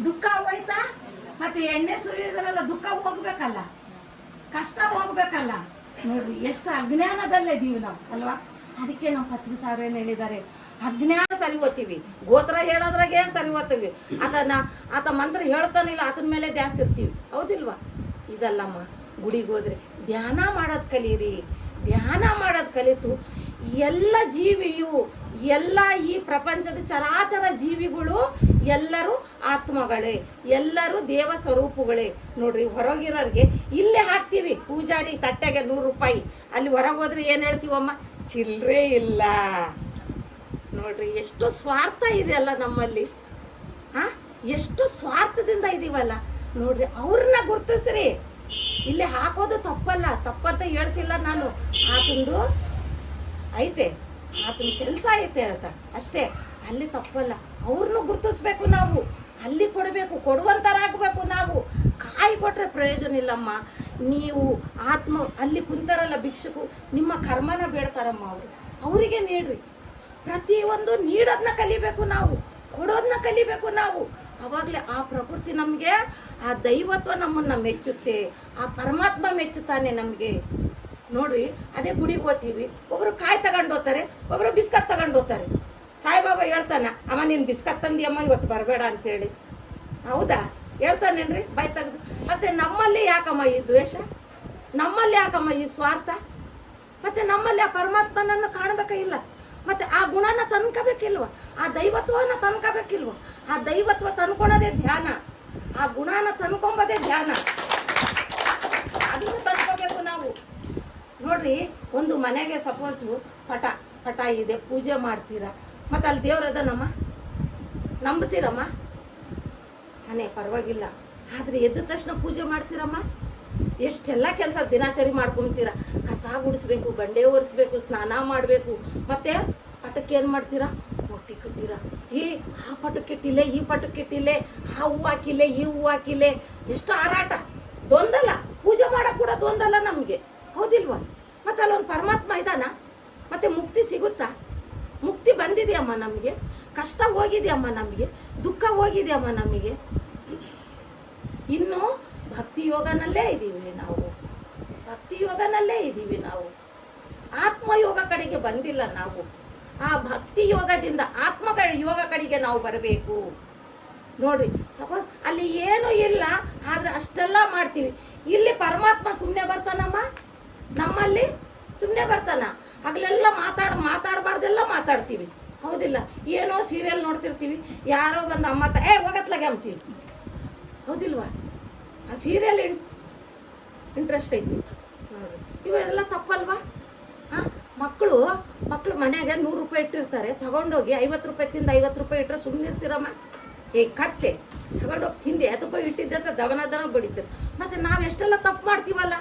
ದುಃಖ ಹೋಯ್ತಾ, ಮತ್ತೆ ಎಣ್ಣೆ ಸುರಿಯೋದ್ರಲ್ಲ ದುಃಖ ಹೋಗ್ಬೇಕಲ್ಲ, ಕಷ್ಟ ಹೋಗ್ಬೇಕಲ್ಲ. ನೋಡ್ರಿ ಎಷ್ಟು ಅಜ್ಞಾನದಲ್ಲೇ ಇದೀವಿ ನಾವು ಅಲ್ವಾ. ಅದಕ್ಕೆ ನಮ್ಮ ಪತ್ರಿ ಸಾರ್ ಏನ್ ಹೇಳಿದ್ದಾರೆ, ಅಜ್ಞಾನ ಸರಿ ಓದ್ತೀವಿ, ಗೋತ್ರ ಹೇಳೋದ್ರಾಗೆ ಸರಿ ಓದ್ತೀವಿ, ಆತ ಮಂತ್ರ ಹೇಳ್ತಾನಿಲ್ಲ ಆತನ ಮೇಲೆ ದ್ಯಾಸ್ ಇರ್ತೀವಿ, ಹೌದಿಲ್ವಾ? ಇದಲ್ಲಮ್ಮ, ಗುಡಿಗೆ ಹೋದ್ರೆ ಧ್ಯಾನ ಮಾಡೋದು ಕಲೀರಿ. ಧ್ಯಾನ ಮಾಡೋದು ಕಲಿತು ಎಲ್ಲ ಜೀವಿಯು, ಎಲ್ಲ ಈ ಪ್ರಪಂಚದ ಚರಾಚರ ಜೀವಿಗಳು ಎಲ್ಲರೂ ಆತ್ಮಗಳೇ, ಎಲ್ಲರೂ ದೇವ ಸ್ವರೂಪಗಳೇ. ನೋಡ್ರಿ, ಹೊರಗಿರೋರಿಗೆ ಇಲ್ಲೇ ಹಾಕ್ತೀವಿ ಪೂಜಾರಿ ತಟ್ಟೆಗೆ 100 ರೂಪಾಯಿ, ಅಲ್ಲಿ ಹೊರಗೆ ಹೋದ್ರೆ ಏನು ಹೇಳ್ತೀವಮ್ಮ, ಚಿಲ್ಲರೆ ಇಲ್ಲ. ನೋಡ್ರಿ ಎಷ್ಟು ಸ್ವಾರ್ಥ ಇದೆಯಲ್ಲ ನಮ್ಮಲ್ಲಿ, ಎಷ್ಟು ಸ್ವಾರ್ಥದಿಂದ ಇದೀವಲ್ಲ. ನೋಡ್ರಿ, ಅವ್ರನ್ನ ಗುರ್ತಿಸ್ರಿ. ಇಲ್ಲಿ ಹಾಕೋದು ತಪ್ಪಲ್ಲ, ತಪ್ಪಂತ ಹೇಳ್ತಿಲ್ಲ ನಾನು. ಆತಂದು ಐತೆ, ಆತನ ಕೆಲಸ ಐತೆ ಅಂತ ಅಷ್ಟೇ, ಅಲ್ಲಿ ತಪ್ಪಲ್ಲ. ಅವ್ರನ್ನೂ ಗುರ್ತಿಸ್ಬೇಕು ನಾವು, ಅಲ್ಲಿ ಕೊಡಬೇಕು, ಕೊಡುವಂಥರಾಗಬೇಕು ನಾವು. ಕಾಯಿ ಕೊಟ್ಟರೆ ಪ್ರಯೋಜನ ಇಲ್ಲಮ್ಮ. ನೀವು ಆತ್ಮ ಅಲ್ಲಿ ಕುಂತಾರಲ್ಲ ಭಿಕ್ಷಕು, ನಿಮ್ಮ ಕರ್ಮನ ಬೇಡ್ತಾರಮ್ಮ ಅವರು, ಅವರಿಗೆ ನೀಡ್ರಿ. ಪ್ರತಿಯೊಂದು ನೀಡೋದನ್ನ ಕಲಿಬೇಕು ನಾವು, ಕೊಡೋದನ್ನ ಕಲಿಬೇಕು ನಾವು. ಅವಾಗಲೇ ಆ ಪ್ರಕೃತಿ ನಮಗೆ, ಆ ದೈವತ್ವ ನಮ್ಮನ್ನು ಮೆಚ್ಚುತ್ತೆ, ಆ ಪರಮಾತ್ಮ ಮೆಚ್ಚುತ್ತಾನೆ ನಮಗೆ. ನೋಡ್ರಿ, ಅದೇ ಗುಡಿಗೆ ಹೋಗ್ತೀವಿ, ಒಬ್ಬರು ಕಾಯಿ ತಗೊಂಡು ಹೋಗ್ತಾರೆ, ಒಬ್ಬರು ಬಿಸ್ಕತ್ ತಗೊಂಡು ಹೋಗ್ತಾರೆ. ಸಾಯಿಬಾಬಾ ಹೇಳ್ತಾನ, ಅಮ್ಮ ನೀನು ಬಿಸ್ಕತ್ ತಂದಿಯಮ್ಮ ಇವತ್ತು ಬರಬೇಡ ಅಂತೇಳಿ, ಹೌದಾ? ಹೇಳ್ತಾನೇನ್ರಿ ಬಾಯ್ ತೆಗೆದು? ಮತ್ತೆ ನಮ್ಮಲ್ಲಿ ಯಾಕಮ್ಮ ಈ ದ್ವೇಷ, ನಮ್ಮಲ್ಲಿ ಯಾಕಮ್ಮ ಈ ಸ್ವಾರ್ಥ? ಮತ್ತೆ ನಮ್ಮಲ್ಲಿ ಆ ಪರಮಾತ್ಮನನ್ನು ಕಾಣಬೇಕ ಇಲ್ಲ, ಮತ್ತೆ ಆ ಗುಣನ ತನ್ಕೋಬೇಕಿಲ್ವ, ಆ ದೈವತ್ವನ ತನ್ಕೋಬೇಕಿಲ್ವ? ಆ ದೈವತ್ವ ತನ್ಕೊಳೋದೇ ಧ್ಯಾನ, ಆ ಗುಣನ ತನ್ಕೊಂಬೋದೇ ಧ್ಯಾನ, ಅದನ್ನು ತನ್ಕೋಬೇಕು ನಾವು. ನೋಡ್ರಿ, ಒಂದು ಮನೆಗೆ ಸಪೋಸು ಪಟ ಇದೆ, ಪೂಜೆ ಮಾಡ್ತೀರಾ, ಮತ್ತೆ ಅಲ್ಲಿ ದೇವ್ರದನಮ್ಮ, ನಂಬ್ತೀರಮ್ಮ? ಮನೆ ಪರವಾಗಿಲ್ಲ, ಆದರೆ ಎದ್ದ ತಕ್ಷಣ ಪೂಜೆ ಮಾಡ್ತೀರಮ್ಮ? ಎಷ್ಟೆಲ್ಲ ಕೆಲಸ ದಿನಾಚರಿ ಮಾಡ್ಕೊಂತೀರ, ಕಸ ಗುಡಿಸ್ಬೇಕು, ಬಂಡೆ ಒರೆಸ್ಬೇಕು, ಸ್ನಾನ ಮಾಡಬೇಕು, ಮತ್ತೆ ಪಟಕ್ಕೆ ಏನು ಮಾಡ್ತೀರಾ, ಒಟ್ಟಿಕ್ತೀರಾ. ಆ ಪಟಕ್ಕಿಟ್ಟಿಲೆ, ಈ ಪಟಕ್ಕಿಟ್ಟಿಲೆ, ಆ ಹೂವು ಹಾಕಿಲೆ, ಈ ಹೂವು ಹಾಕಿಲೆ, ಎಷ್ಟು ಹಾರಾಟ, ದೊಂದಲ್ಲ. ಪೂಜೆ ಮಾಡಕ್ಕೆ ಕೂಡ ದೊಂದಲ್ಲ ನಮಗೆ, ಹೌದಿಲ್ವಾ? ಮತ್ತೆ ಅಲ್ಲೊಂದು ಪರಮಾತ್ಮ ಇದ್ದಾನ, ಮತ್ತೆ ಮುಕ್ತಿ ಸಿಗುತ್ತಾ? ಮುಕ್ತಿ ಬಂದಿದೆಯಮ್ಮ ನಮಗೆ, ಕಷ್ಟ ಹೋಗಿದೆಯಮ್ಮ ನಮಗೆ, ದುಃಖ ಹೋಗಿದೆಯಮ್ಮ ನಮಗೆ. ಇನ್ನು ಭಕ್ತಿ ಯೋಗನಲ್ಲೇ ಇದ್ದೀವಿ ನಾವು, ಭಕ್ತಿ ಯೋಗನಲ್ಲೇ ಇದ್ದೀವಿ ನಾವು, ಆತ್ಮಯೋಗ ಕಡೆಗೆ ಬಂದಿಲ್ಲ ನಾವು. ಆ ಭಕ್ತಿ ಯೋಗದಿಂದ ಆತ್ಮಗಳ ಯೋಗ ಕಡೆಗೆ ನಾವು ಬರಬೇಕು. ನೋಡ್ರಿ, ಸಪೋಸ್ ಅಲ್ಲಿ ಏನೂ ಇಲ್ಲ, ಆದ್ರೆ ಅಷ್ಟೆಲ್ಲ ಮಾಡ್ತೀವಿ. ಇಲ್ಲಿ ಪರಮಾತ್ಮ ಸುಮ್ಮನೆ ಬರ್ತಾನಮ್ಮ, ನಮ್ಮಲ್ಲಿ ಸುಮ್ಮನೆ ಬರ್ತಾನ? ಹಗಲೆಲ್ಲ ಮಾತಾಡಬಾರ್ದೆಲ್ಲ ಮಾತಾಡ್ತೀವಿ, ಹೌದಿಲ್ಲ? ಏನೋ ಸೀರಿಯಲ್ ನೋಡ್ತಿರ್ತೀವಿ, ಯಾರೋ ಬಂದು ಅಮ್ಮ ಹೋಗತ್ಲಾಗೆ ಅಂತೀವಿ, ಹೌದಿಲ್ವಾ? ಆ ಸೀರಿಯಲ್ ಇಂಟ್ರೆಸ್ಟ್ ಐತಿ ನೋಡ್ರಿ. ಇವೆಲ್ಲ ತಪ್ಪಲ್ವಾ? ಮಕ್ಕಳು ಮನೆಯಾಗ 100 ರೂಪಾಯಿ ಇಟ್ಟಿರ್ತಾರೆ, ತಗೊಂಡೋಗಿ 50 ರೂಪಾಯಿ ತಿಂದು 50 ರೂಪಾಯಿ ಇಟ್ಟರೆ ಸುಮ್ಮನೆ ಇರ್ತೀರಮ್ಮ? ಕತ್ತೆ ತಗೊಂಡೋಗಿ ತಿಂದೆ 10 ರೂಪಾಯಿ ಇಟ್ಟಿದ್ದೆ ಅಂತ ದವನ ಬಡಿತೀರಿ. ಮತ್ತು ನಾವು ಎಷ್ಟೆಲ್ಲ ತಪ್ಪು ಮಾಡ್ತೀವಲ್ಲ,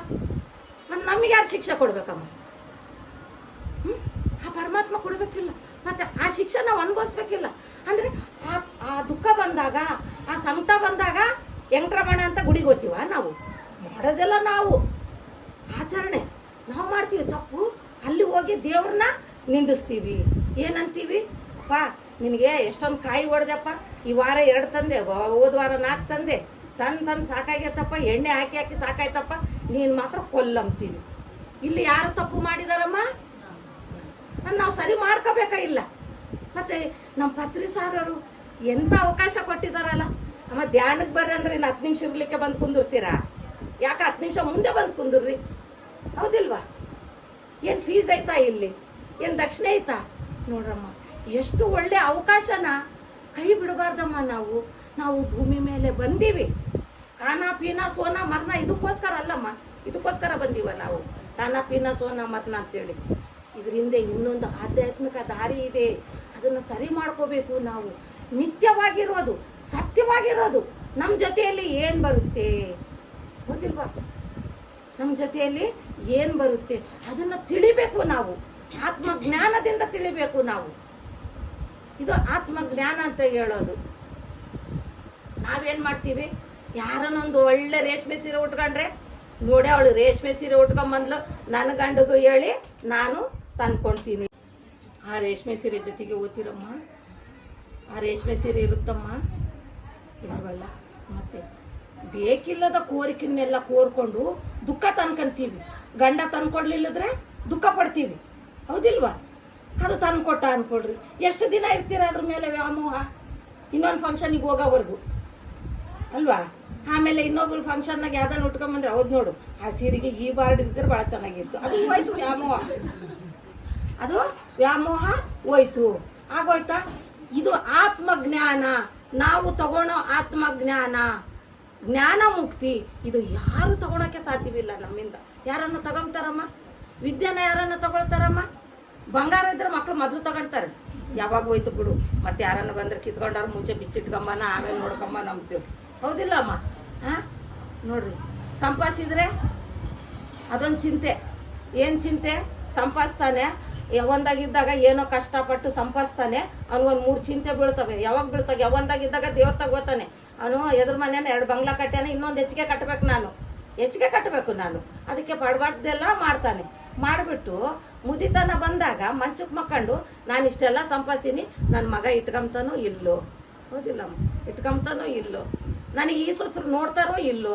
ಮತ್ತು ನಮಗೆ ಯಾರು ಶಿಕ್ಷೆ ಕೊಡ್ಬೇಕಮ್ಮ? ಆ ಪರಮಾತ್ಮ ಕೊಡಬೇಕಿಲ್ಲ, ಮತ್ತು ಆ ಶಿಕ್ಷೆ ನಾವು ಅನುಭವಿಸ್ಬೇಕಿಲ್ಲ. ಅಂದರೆ ಆ ದುಃಖ ಬಂದಾಗ, ಆ ಸಂಕಟ ಬಂದಾಗ ಯಂತ್ರಮಣ ಅಂತ ಗುಡಿಗೆ ಹೋಗ್ತೀವ? ನಾವು ಮಾಡೋದೆಲ್ಲ ನಾವು ಆಚರಣೆ ನಾವು ಮಾಡ್ತೀವಿ ತಪ್ಪು. ಅಲ್ಲಿ ಹೋಗಿ ದೇವ್ರನ್ನ ನಿಂದಿಸ್ತೀವಿ, ಏನಂತೀವಿ? ಅಪ್ಪ ನಿನಗೆ ಎಷ್ಟೊಂದು ಕಾಯಿ ಹೊಡೆದಪ್ಪ, ಈ ವಾರ 2 ತಂದೆ, ಹೋದ ವಾರ 4 ತಂದೆ, ತಂದು ಸಾಕಾಗೈತಪ್ಪ, ಎಣ್ಣೆ ಹಾಕಿ ಸಾಕಾಯ್ತಪ್ಪ, ನೀನು ಮಾತ್ರ ಕೊಲ್ಲಂತೀವಿ. ಇಲ್ಲಿ ಯಾರು ತಪ್ಪು ಮಾಡಿದಾರಮ್ಮ? ನಾವು ಸರಿ ಮಾಡ್ಕೋಬೇಕಾ ಇಲ್ಲ? ಮತ್ತು ನಮ್ಮ ಪತ್ರಿ ಸಾರವರು ಎಂಥ ಅವಕಾಶ ಕೊಟ್ಟಿದ್ದಾರಲ್ಲ, ಅಮ್ಮ ಧ್ಯಾನಕ್ಕೆ ಬರ್ರಿ ಅಂದ್ರೆ ಇನ್ನು 10 ನಿಮಿಷ ಇರ್ಲಿಕ್ಕೆ ಬಂದು ಕುಂದಿರ್ತೀರಾ? ಯಾಕೆ 10 ನಿಮಿಷ ಮುಂದೆ ಬಂದು ಕುಂದಿರ್ರಿ, ಹೌದಿಲ್ವಾ? ಏನು ಫೀಸ್ ಐತಾ ಇಲ್ಲಿ, ಏನು ದಕ್ಷಿಣೆ ಐತಾ? ನೋಡ್ರಮ್ಮ, ಎಷ್ಟು ಒಳ್ಳೆ ಅವಕಾಶನ ಕೈ ಬಿಡಬಾರ್ದಮ್ಮ. ನಾವು ಭೂಮಿ ಮೇಲೆ ಬಂದೀವಿ, ಖಾನಾ ಪೀನಾ ಸೋನಾ ಮರ್ನ ಇದಕ್ಕೋಸ್ಕರ ಅಲ್ಲಮ್ಮ, ಇದಕ್ಕೋಸ್ಕರ ಬಂದೀವ ನಾವು. ಖಾನಾ ಪೀನಾ ಸೋನಾ ಮರ್ನ ಅಂತೇಳಿ ಇದರಿಂದ ಇನ್ನೊಂದು ಆಧ್ಯಾತ್ಮಿಕ ದಾರಿ ಇದೆ, ಅದನ್ನು ಸರಿ ಮಾಡ್ಕೋಬೇಕು ನಾವು. ನಿತ್ಯವಾಗಿರೋದು, ಸತ್ಯವಾಗಿರೋದು ನಮ್ಮ ಜೊತೆಯಲ್ಲಿ ಏನು ಬರುತ್ತೆ, ಗೊತ್ತಿಲ್ವಾ? ನಮ್ಮ ಜೊತೆಯಲ್ಲಿ ಏನು ಬರುತ್ತೆ ಅದನ್ನು ತಿಳಿಬೇಕು ನಾವು, ಆತ್ಮಜ್ಞಾನದಿಂದ ತಿಳಿಬೇಕು ನಾವು. ಇದು ಆತ್ಮಜ್ಞಾನ ಅಂತ ಹೇಳೋದು. ನಾವೇನು ಮಾಡ್ತೀವಿ, ಯಾರನ್ನೊಂದು ಒಳ್ಳೆ ರೇಷ್ಮೆ ಸೀರೆ ಉಟ್ಕೊಂಡ್ರೆ, ನೋಡಿ ಅವಳು ರೇಷ್ಮೆ ಸೀರೆ ಉಟ್ಕೊಂಬಂದ್ಲು, ನನ್ನ ಗಂಡಿಗೂ ಹೇಳಿ ನಾನು ತಂದ್ಕೊಳ್ತೀನಿ. ಆ ರೇಷ್ಮೆ ಸೀರೆ ಜೊತೆಗೆ ಓದ್ತಿರಮ್ಮ, ಆ ರೇಷ್ಮೆ ಸೀರೆ ಇರುತ್ತಮ್ಮ, ಇಲ್ವಲ್ಲ. ಮತ್ತೆ ಬೇಕಿಲ್ಲದ ಕೋರಿಕೆನ್ನೆಲ್ಲ ಕೋರ್ಕೊಂಡು ದುಃಖ ತಂದ್ಕೊಂತೀವಿ. ಗಂಡ ತಂದ್ಕೊಡ್ಲಿಲ್ಲದ್ರೆ ದುಃಖ ಪಡ್ತೀವಿ, ಹೌದಿಲ್ವಾ? ಅದು ತಂದ್ಕೊಟ್ಟ ಅಂದ್ಕೊಡ್ರಿ, ಎಷ್ಟು ದಿನ ಇರ್ತೀರ ಅದ್ರ ಮೇಲೆ ವ್ಯಾಮೋಹ? ಇನ್ನೊಂದು ಫಂಕ್ಷನಿಗೆ ಹೋಗೋವರೆಗೂ ಅಲ್ವಾ? ಆಮೇಲೆ ಇನ್ನೊಬ್ರು ಫಂಕ್ಷನ್ನಾಗ ಯಾವ್ದಾನ ಉಟ್ಕೊಂಬಂದ್ರೆ ಹೌದು ನೋಡು ಆ ಸೀರೆಗೆ ಈ ಬಾರ್ಡ್ ಇದ್ದರೆ ಭಾಳ ಚೆನ್ನಾಗಿತ್ತು, ಅದು ಹೋಯ್ತು ವ್ಯಾಮೋಹ, ಅದು ವ್ಯಾಮೋಹ ಹೋಯ್ತು, ಆಗೋಯ್ತಾ? ಇದು ಆತ್ಮಜ್ಞಾನ, ನಾವು ತಗೊಳ್ಳೋ ಆತ್ಮಜ್ಞಾನ, ಜ್ಞಾನ ಮುಕ್ತಿ. ಇದು ಯಾರು ತಗೊಳಕ್ಕೆ ಸಾಧ್ಯವಿಲ್ಲ ನಮ್ಮಿಂದ. ಯಾರನ್ನು ತಗೊಂತಾರಮ್ಮ? ವಿದ್ಯೆನ ಯಾರನ್ನು ತಗೊಳ್ತಾರಮ್ಮ? ಬಂಗಾರ ಇದ್ರೆ ಮಕ್ಕಳು ಮೊದಲು ತಗೊಳ್ತಾರೆ, ಯಾವಾಗ ಹೋಯ್ತು ಬಿಡು, ಮತ್ತೆ ಯಾರನ್ನ ಬಂದ್ರೆ ಕಿತ್ಕೊಂಡವ್ರು ಮುಂಚೆ ಬಿಚ್ಚಿಟ್ಕೊಂಬನ ಆಮೇಲೆ ನೋಡ್ಕೊಂಬ ನಂಬ್ತೀವಿ, ಹೌದಿಲ್ಲ ಅಮ್ಮ? ಹಾಂ ನೋಡ್ರಿ, ಸಂಪಾದಿಸಿದ್ರೆ ಅದೊಂದು ಚಿಂತೆ. ಏನು ಚಿಂತೆ? ಸಂಪಾದಿಸ್ತಾನೆ, ಯಾವಂದಾಗಿದ್ದಾಗ ಏನೋ ಕಷ್ಟಪಟ್ಟು ಸಂಪಾದಿಸ್ತಾನೆ, ಅವ್ನಿಗೊಂದು 3 ಚಿಂತೆ ಬೀಳ್ತವೆ. ಯಾವಾಗ ಬೀಳ್ತಾವೆ? ಯಾವಂದಾಗಿದ್ದಾಗ ದೇವ್ರ ತಗೋತಾನೆ. ಅವನು ಎದುರು ಮನೇನ 2 ಬಂಗ್ಲಾ ಕಟ್ಟ್ಯಾನೆ, ಇನ್ನೊಂದು ಹೆಚ್ಚಿಗೆ ಕಟ್ಟಬೇಕು, ಹೆಚ್ಚಿಗೆ ಕಟ್ಟಬೇಕು ನಾನು, ಅದಕ್ಕೆ ಬಡಬಾರ್ದೆಲ್ಲ ಮಾಡ್ತಾನೆ. ಮಾಡಿಬಿಟ್ಟು ಮುದಿತನ ಬಂದಾಗ ಮಂಚಕ್ಕೆ ಮಕ್ಕಂಡು ನಾನು ಇಷ್ಟೆಲ್ಲ ಸಂಪಾದಿಸೀನಿ, ನನ್ನ ಮಗ ಇಟ್ಕೊಂತಾನೋ ಇಲ್ಲೋ, ಹೌದಿಲ್ಲಮ್ಮ? ಇಟ್ಕೊಂತಾನೋ ಇಲ್ಲೋ, ನನಗೆ ಈ ಸುಸ್ರು ನೋಡ್ತಾರೋ ಇಲ್ಲೋ,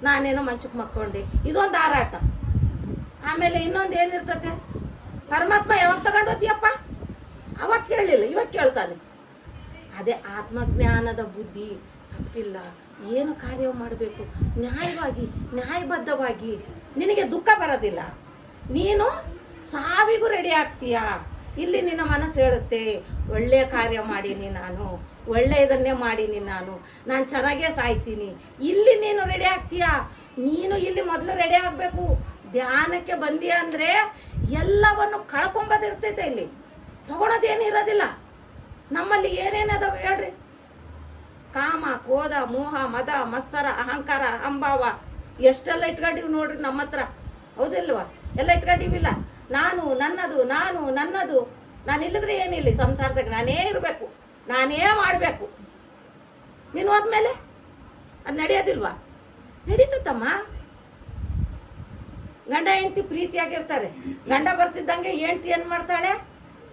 ನಾನೇನೋ ಮಂಚಕ್ಕೆ ಮಕ್ಕೊಂಡೆ, ಇದೊಂದು ಹಾರಾಟ. ಆಮೇಲೆ ಇನ್ನೊಂದು ಏನಿರ್ತತೆ? ಪರಮಾತ್ಮ ಯಾವಾಗ ತಗೊಂಡು ಹೋತಿಯಪ್ಪ? ಅವಾಗ ಕೇಳಲಿಲ್ಲ, ಇವಾಗ ಕೇಳ್ತಾನೆ. ಅದೇ ಆತ್ಮಜ್ಞಾನದ ಬುದ್ಧಿ. ತಪ್ಪಿಲ್ಲ, ಏನು ಕಾರ್ಯ ಮಾಡಬೇಕು ನ್ಯಾಯವಾಗಿ, ನ್ಯಾಯಬದ್ಧವಾಗಿ. ನಿನಗೆ ದುಃಖ ಬರೋದಿಲ್ಲ, ನೀನು ಸಾವಿಗೂ ರೆಡಿ ಆಗ್ತೀಯಾ. ಇಲ್ಲಿ ನಿನ್ನ ಮನಸ್ಸು ಹೇಳುತ್ತೆ, ಒಳ್ಳೆಯ ಕಾರ್ಯ ಮಾಡೀನಿ ನಾನು, ಒಳ್ಳೆಯದನ್ನೇ ಮಾಡೀನಿ ನಾನು ಚೆನ್ನಾಗೇ ಸಾಯ್ತೀನಿ. ಇಲ್ಲಿ ನೀನು ರೆಡಿ ಆಗ್ತೀಯಾ? ನೀನು ಇಲ್ಲಿ ಮೊದಲು ರೆಡಿ ಆಗಬೇಕು. ಧ್ಯಾನಕ್ಕೆ ಬಂದೀಯ ಅಂದರೆ ಎಲ್ಲವನ್ನು ಕಳ್ಕೊಂಬದಿರ್ತೈತೆ. ಇಲ್ಲಿ ತಗೊಳೋದೇನಿರೋದಿಲ್ಲ. ನಮ್ಮಲ್ಲಿ ಏನೇನದಾವ ಹೇಳ್ರಿ? ಕಾಮ, ಕ್ರೋಧ, ಮೋಹ, ಮದ, ಮತ್ಸರ, ಅಹಂಕಾರ, ಅಹಂಭಾವ ಎಷ್ಟೆಲ್ಲ ಇಟ್ಕೊಂಡಿವಿ ನೋಡ್ರಿ ನಮ್ಮ ಹತ್ರ, ಹೌದಿಲ್ವಾ? ಎಲ್ಲ ಇಟ್ಕೊಂಡಿವಿಲ್ಲ. ನಾನು ನನ್ನದು, ನಾನು ನನ್ನದು, ನಾನು ಇಲ್ಲದ್ರೆ ಏನಿಲ್ಲ ಸಂಸಾರದಾಗ, ನಾನೇ ಇರಬೇಕು, ನಾನೇ ಮಾಡಬೇಕು. ನೀನು ಹೋದ್ಮೇಲೆ ಅದು ನಡೆಯೋದಿಲ್ವಾ? ನಡೀತತ್ತಮ್ಮ. ಗಂಡ ಹೆಂಡ್ತಿ ಪ್ರೀತಿಯಾಗಿರ್ತಾರೆ, ಗಂಡ ಬರ್ತಿದ್ದಂಗೆ ಹೆಂಡ್ತಿ ಏನು ಮಾಡ್ತಾಳೆ?